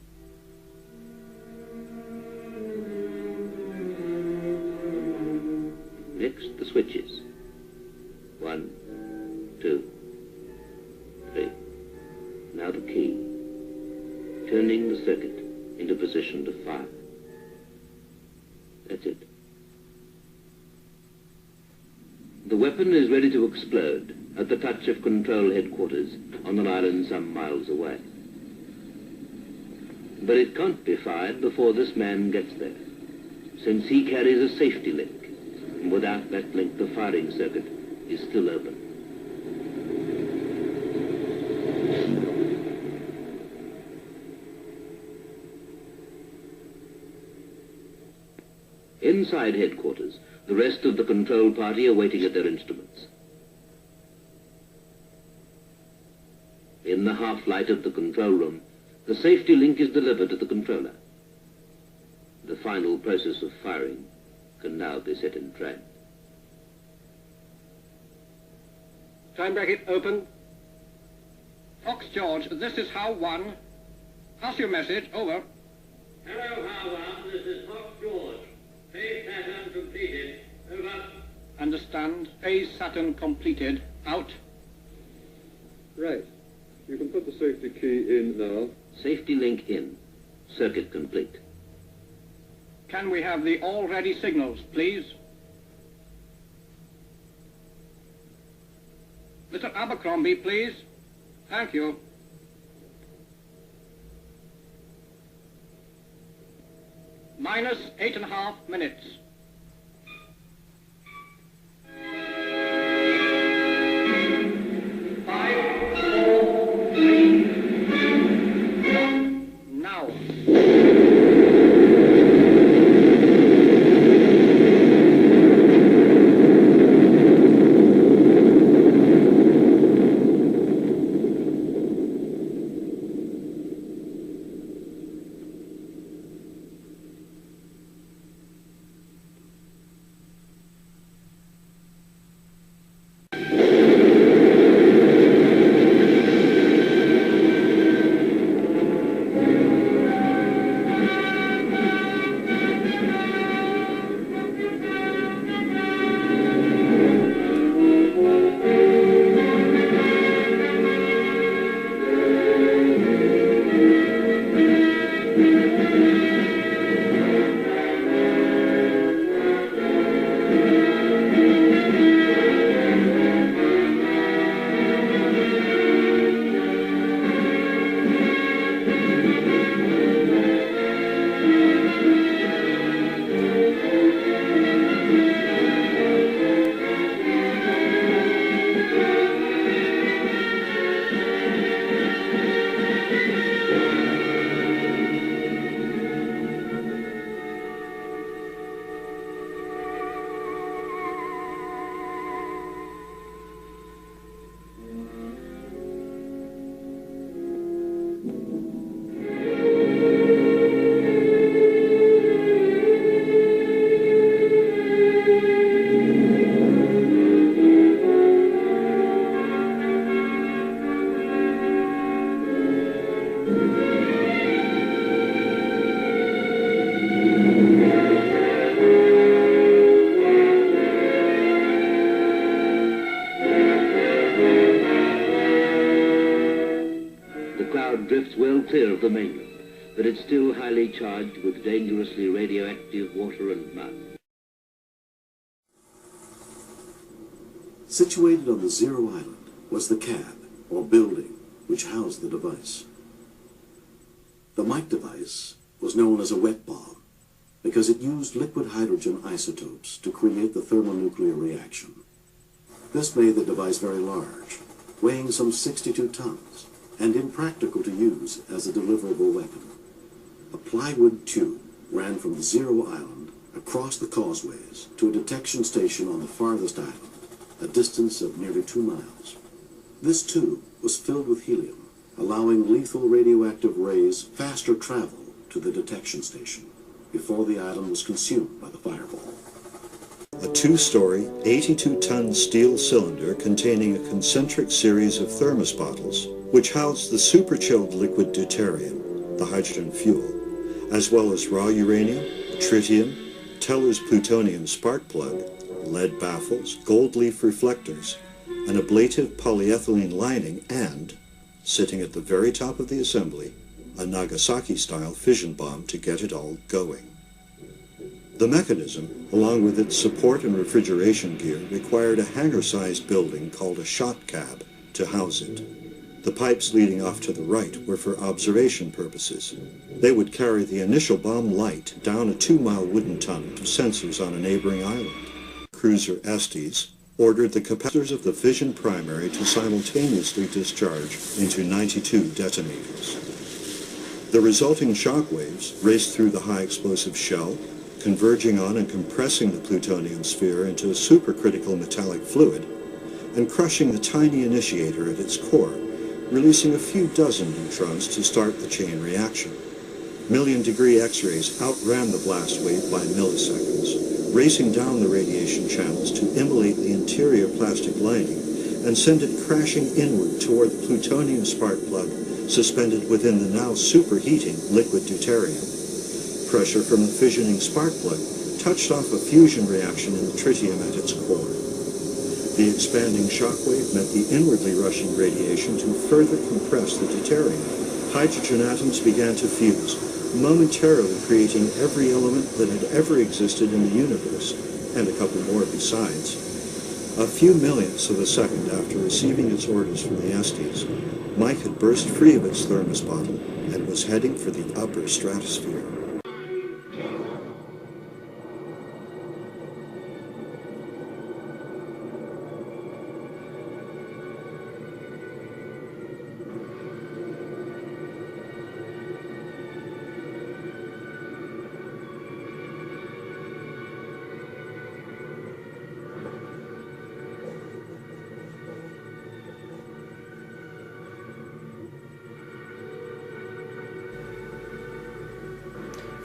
Next, the switches. 1, 2, 3. Now the key. Turning the circuit into position to fire. That's it. The weapon is ready to explode at the touch of control headquarters on an island some miles away. But it can't be fired before this man gets there, since he carries a safety link, and without that link the firing circuit is still open. Inside headquarters, the rest of the control party are waiting at their instruments. In the half-light of the control room, the safety link is delivered to the controller. The final process of firing can now be set in train. Time bracket open. Fox George, this is How 1. Pass your message, over. Hello, How 1, this is Fox George. Phase pattern completed. Over. Understand. Phase Saturn completed. Out. Right. You can put the safety key in now. Safety link in. Circuit complete. Can we have the all-ready signals, please? Mr. Abercrombie, please. Thank you. Minus 8.5 minutes. drifts well clear of the mainland, but it's still highly charged with dangerously radioactive water and mud. Situated on the Zero Island was the cab, or building, which housed the device. The Mike device was known as a wet bomb, because it used liquid hydrogen isotopes to create the thermonuclear reaction. This made the device very large, weighing some 62 tons, and impractical to use as a deliverable weapon. A plywood tube ran from the Zero Island across the causeways to a detection station on the farthest island, a distance of nearly 2 miles. This tube was filled with helium, allowing lethal radioactive rays faster travel to the detection station before the island was consumed by the fireball. A 2-story, 82-ton steel cylinder containing a concentric series of thermos bottles, which housed the super-chilled liquid deuterium, the hydrogen fuel, as well as raw uranium, tritium, Teller's plutonium spark plug, lead baffles, gold leaf reflectors, an ablative polyethylene lining, and, sitting at the very top of the assembly, a Nagasaki-style fission bomb to get it all going. The mechanism, along with its support and refrigeration gear, required a hangar-sized building called a shot cab to house it. The pipes leading off to the right were for observation purposes. They would carry the initial bomb light down a 2-mile wooden tunnel to sensors on a neighboring island. Cruiser Estes ordered the capacitors of the fission primary to simultaneously discharge into 92 detonators. The resulting shock waves raced through the high explosive shell, converging on and compressing the plutonium sphere into a supercritical metallic fluid, and crushing the tiny initiator at its core, releasing a few dozen neutrons to start the chain reaction. Million-degree X-rays outran the blast wave by milliseconds, racing down the radiation channels to immolate the interior plastic lining and send it crashing inward toward the plutonium spark plug suspended within the now superheating liquid deuterium. Pressure from the fissioning spark plug touched off a fusion reaction in the tritium at its core. The expanding shockwave met the inwardly rushing radiation to further compress the deuterium. Hydrogen atoms began to fuse, momentarily creating every element that had ever existed in the universe, and a couple more besides. A few millionths of a second after receiving its orders from the Estes, Mike had burst free of its thermos bottle and was heading for the upper stratosphere.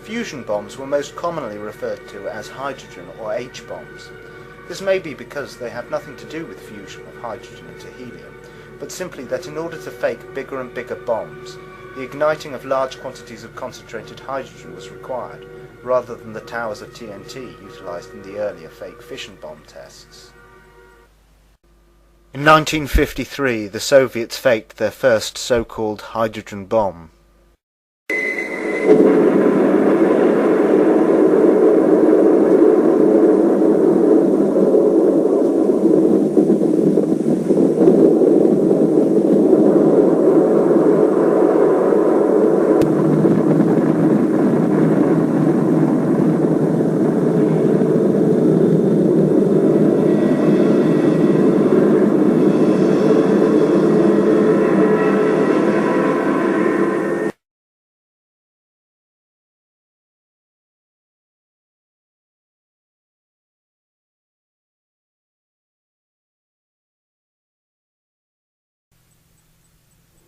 Fusion bombs were most commonly referred to as hydrogen or H-bombs. This may be because they have nothing to do with fusion of hydrogen into helium, but simply that in order to fake bigger and bigger bombs, the igniting of large quantities of concentrated hydrogen was required, rather than the towers of TNT utilised in the earlier fake fission bomb tests. In 1953, the Soviets faked their first so-called hydrogen bomb.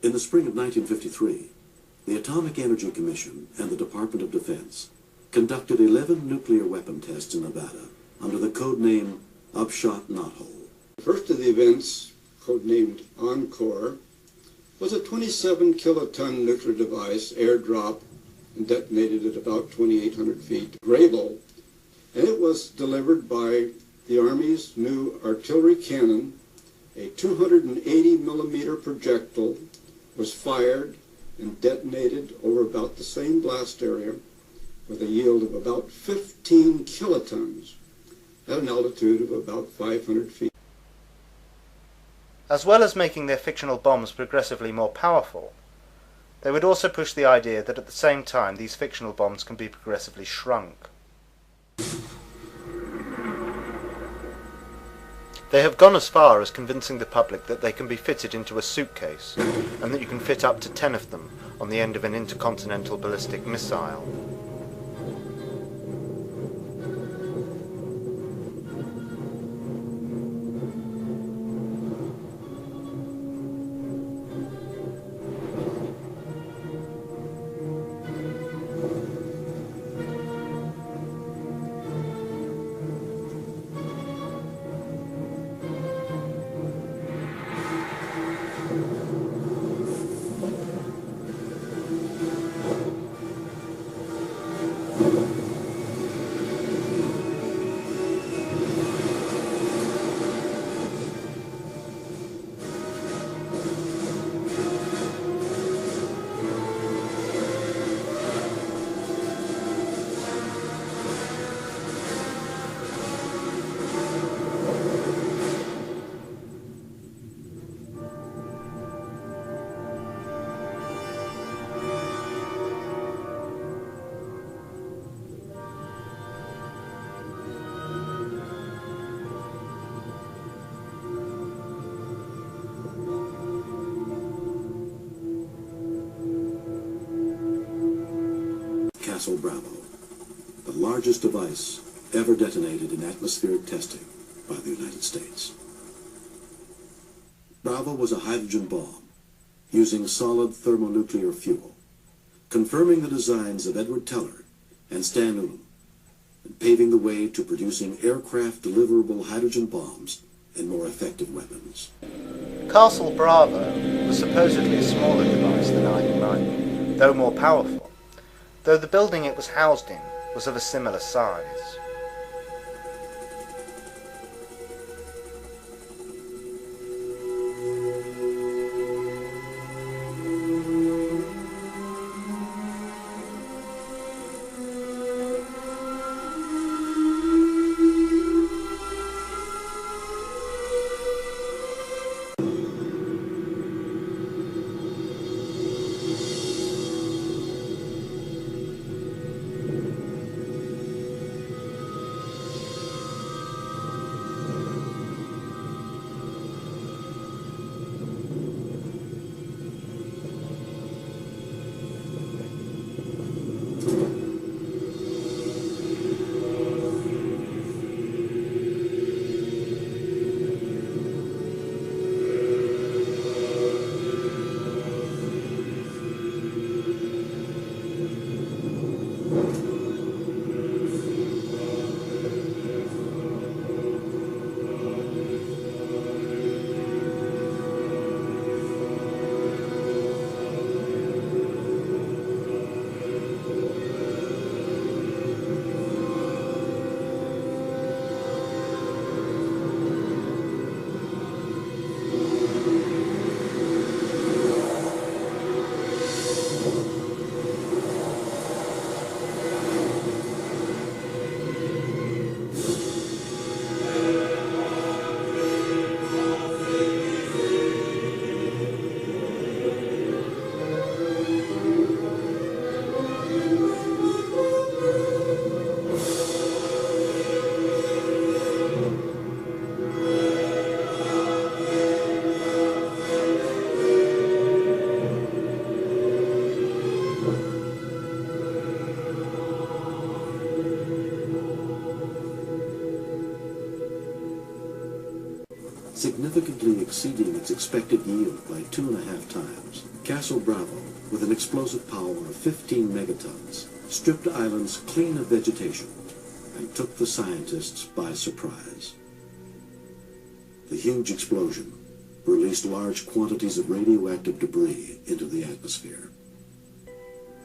In the spring of 1953, the Atomic Energy Commission and the Department of Defense conducted 11 nuclear weapon tests in Nevada under the code name Upshot Knothole. The first of the events, codenamed Encore, was a 27-kiloton nuclear device airdropped and detonated at about 2,800 feet, Grable, and it was delivered by the Army's new artillery cannon. A 280-millimeter projectile was fired and detonated over about the same blast area with a yield of about 15 kilotons at an altitude of about 500 feet. As well as making their fictional bombs progressively more powerful, they would also push the idea that at the same time these fictional bombs can be progressively shrunk. They have gone as far as convincing the public that they can be fitted into a suitcase, and that you can fit up to 10 of them on the end of an intercontinental ballistic missile. Castle Bravo, the largest device ever detonated in atmospheric testing by the United States. Bravo was a hydrogen bomb using solid thermonuclear fuel, confirming the designs of Edward Teller and Stan Ulam, and paving the way to producing aircraft-deliverable hydrogen bombs and more effective weapons. Castle Bravo was supposedly a smaller device than Iron 9, though more powerful, though the building it was housed in was of a similar size. Significantly exceeding its expected yield by 2.5 times, Castle Bravo, with an explosive power of 15 megatons, stripped the islands clean of vegetation and took the scientists by surprise. The huge explosion released large quantities of radioactive debris into the atmosphere.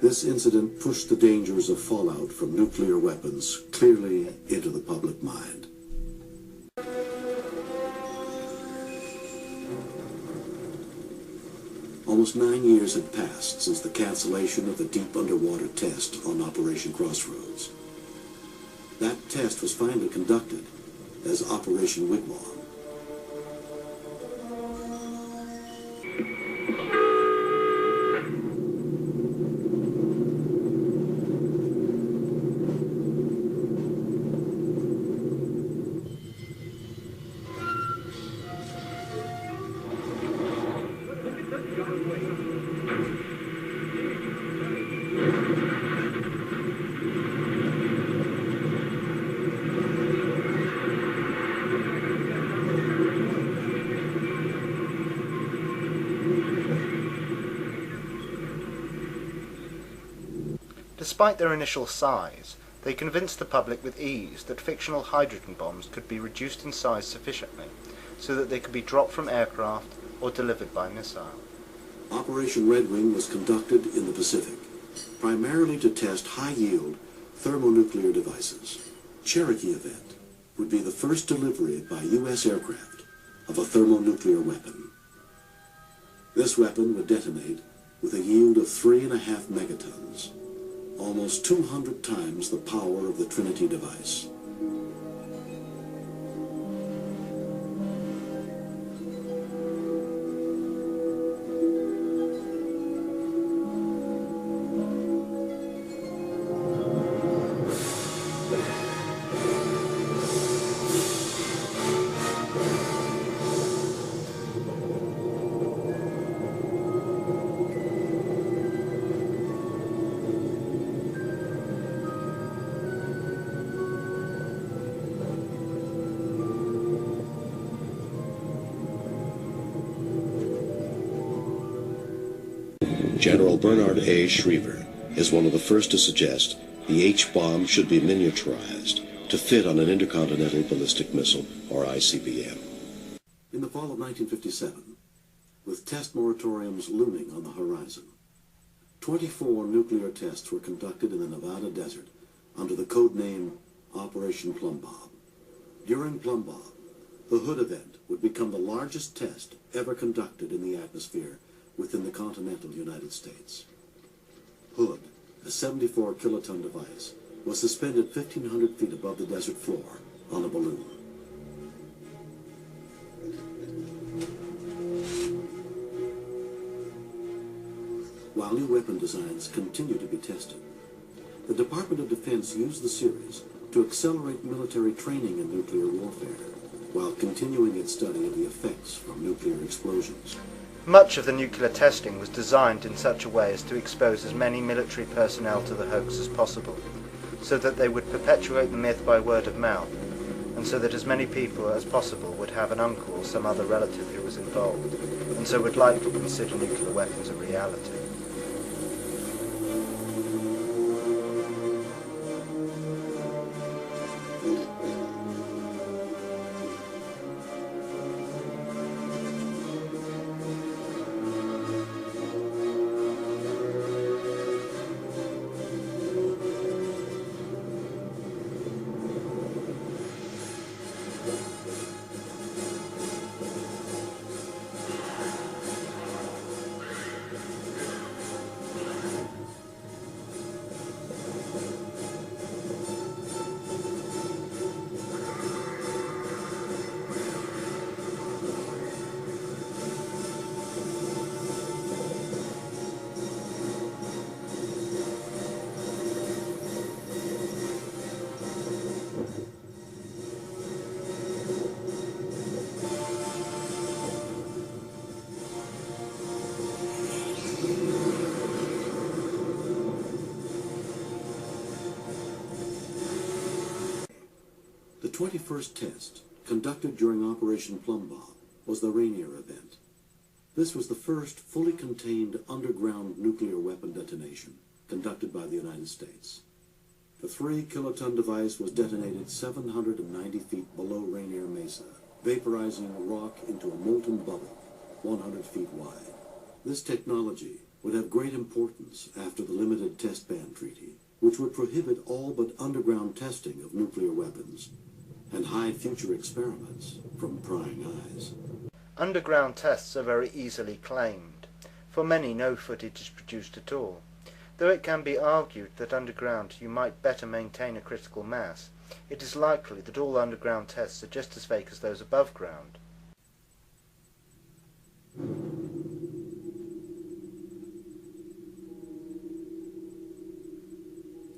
This incident pushed the dangers of fallout from nuclear weapons clearly into the public mind. Almost 9 years had passed since the cancellation of the deep underwater test on Operation Crossroads. That test was finally conducted as Operation Wigwam. Despite their initial size, they convinced the public with ease that fictional hydrogen bombs could be reduced in size sufficiently so that they could be dropped from aircraft or delivered by missile. Operation Red Wing was conducted in the Pacific, primarily to test high-yield thermonuclear devices. Cherokee event would be the first delivery by U.S. aircraft of a thermonuclear weapon. This weapon would detonate with a yield of 3.5 megatons, almost 200 times the power of the Trinity device. General Bernard A. Schriever is one of the first to suggest the H-bomb should be miniaturized to fit on an intercontinental ballistic missile, or ICBM. In the fall of 1957, with test moratoriums looming on the horizon, 24 nuclear tests were conducted in the Nevada desert under the code name Operation Plum Bob. During Plum Bob, the Hood event would become the largest test ever conducted in the atmosphere within the continental United States. Hood, a 74-kiloton device, was suspended 1,500 feet above the desert floor on a balloon. While new weapon designs continue to be tested, the Department of Defense used the series to accelerate military training in nuclear warfare, while continuing its study of the effects from nuclear explosions. Much of the nuclear testing was designed in such a way as to expose as many military personnel to the hoax as possible, so that they would perpetuate the myth by word of mouth, and so that as many people as possible would have an uncle or some other relative who was involved, and so would like to consider nuclear weapons a reality. The 21st test, conducted during Operation Plum Bob, was the Rainier event. This was the first fully contained underground nuclear weapon detonation conducted by the United States. The 3-kiloton device was detonated 790 feet below Rainier Mesa, vaporizing rock into a molten bubble 100 feet wide. This technology would have great importance after the Limited Test Ban Treaty, which would prohibit all but underground testing of nuclear weapons and hide future experiments from prying eyes. Underground tests are very easily claimed. For many, no footage is produced at all. Though it can be argued that underground you might better maintain a critical mass, it is likely that all underground tests are just as fake as those above ground.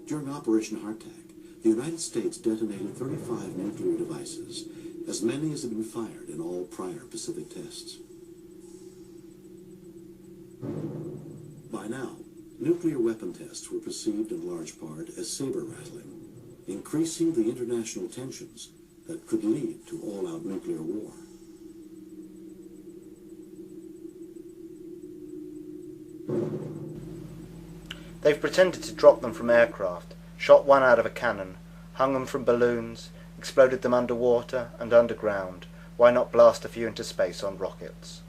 During Operation Hardtack, the United States detonated 35 nuclear devices, as many as had been fired in all prior Pacific tests. By now, nuclear weapon tests were perceived in large part as saber-rattling, increasing the international tensions that could lead to all-out nuclear war. They've pretended to drop them from aircraft, shot one out of a cannon, hung them from balloons, exploded them underwater and underground. Why not blast a few into space on rockets?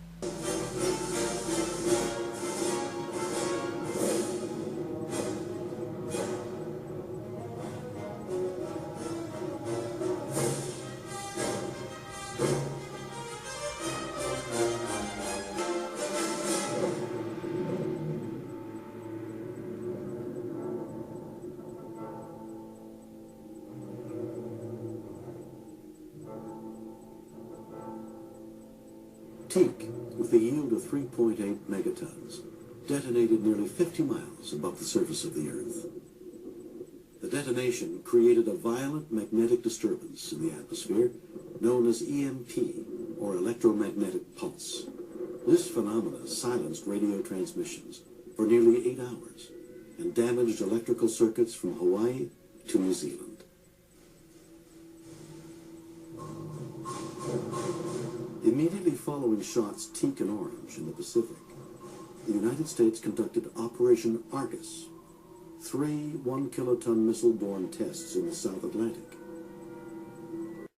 TEC, with a yield of 3.8 megatons, detonated nearly 50 miles above the surface of the Earth. The detonation created a violent magnetic disturbance in the atmosphere known as EMP, or electromagnetic pulse. This phenomena silenced radio transmissions for nearly 8 hours and damaged electrical circuits from Hawaii to New Zealand. Immediately following shots TEC and Orange in the Pacific, the United States conducted Operation Argus, 3 1-kiloton missile-borne tests in the South Atlantic.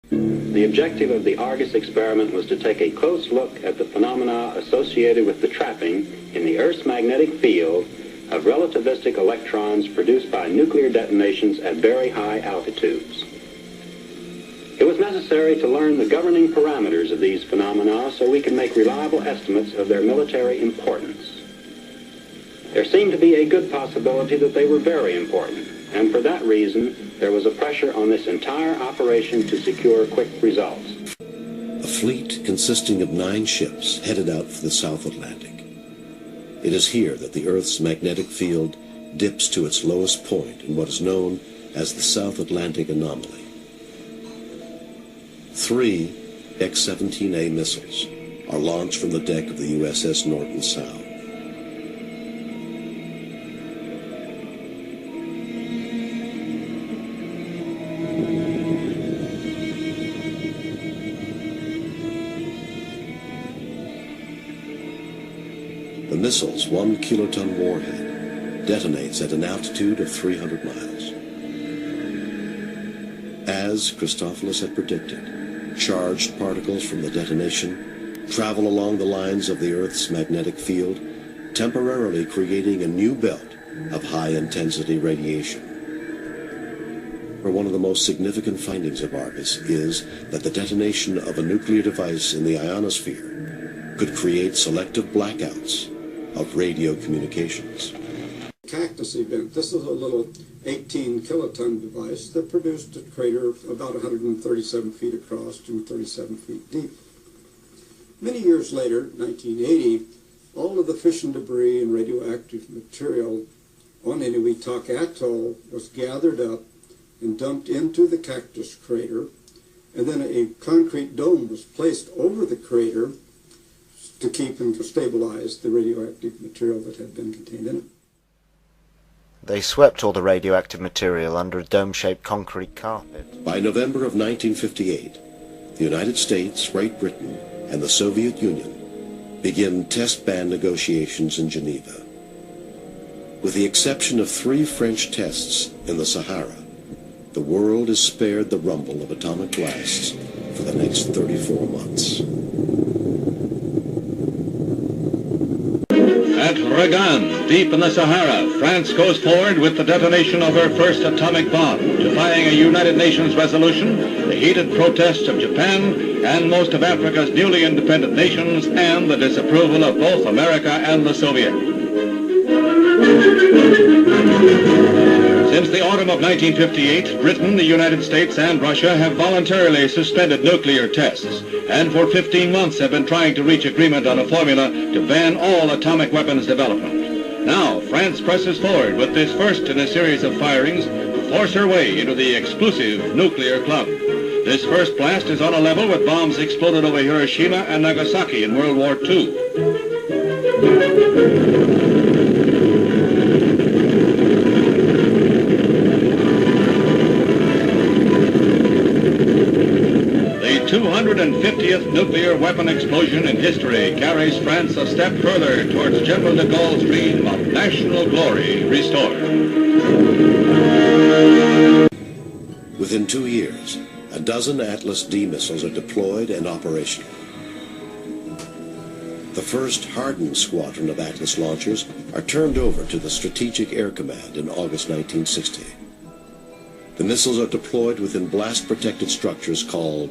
The objective of the Argus experiment was to take a close look at the phenomena associated with the trapping in the Earth's magnetic field of relativistic electrons produced by nuclear detonations at very high altitudes. It was necessary to learn the governing parameters of these phenomena so we could make reliable estimates of their military importance. There seemed to be a good possibility that they were very important, and for that reason, there was a pressure on this entire operation to secure quick results. A fleet consisting of 9 ships headed out for the South Atlantic. It is here that the Earth's magnetic field dips to its lowest point in what is known as the South Atlantic anomaly. 3 X-17A missiles are launched from the deck of the USS Norton Sound. The missile's 1-kiloton warhead detonates at an altitude of 300 miles. As Christophilus had predicted, charged particles from the detonation travel along the lines of the Earth's magnetic field, temporarily creating a new belt of high-intensity radiation. For one of the most significant findings of Argus is that the detonation of a nuclear device in the ionosphere could create selective blackouts of radio communications. Cactus event. This is a little 18-kiloton device that produced a crater about 137 feet across and 37 feet deep. Many years later, 1980, all of the fission debris and radioactive material on Enewetak Atoll was gathered up and dumped into the cactus crater, and then a concrete dome was placed over the crater to keep and to stabilize the radioactive material that had been contained in it. They swept all the radioactive material under a dome-shaped concrete carpet. By November of 1958, the United States, Great Britain, and the Soviet Union begin test ban negotiations in Geneva. With the exception of 3 French tests in the Sahara, the world is spared the rumble of atomic blasts for the next 34 months. At Regan, deep in the Sahara, France goes forward with the detonation of her first atomic bomb, defying a United Nations resolution, the heated protests of Japan and most of Africa's newly independent nations, and the disapproval of both America and the Soviet. Since the autumn of 1958, Britain, the United States, and Russia have voluntarily suspended nuclear tests, and for 15 months have been trying to reach agreement on a formula to ban all atomic weapons development. Now, France presses forward with this first in a series of firings to force her way into the exclusive nuclear club. This first blast is on a level with bombs exploded over Hiroshima and Nagasaki in World War II. The 250th 50th nuclear weapon explosion in history carries France a step further towards General de Gaulle's dream of national glory restored. Within 2 years, a dozen Atlas D missiles are deployed and operational. The first hardened squadron of Atlas launchers are turned over to the Strategic Air Command in August 1960. The missiles are deployed within blast-protected structures called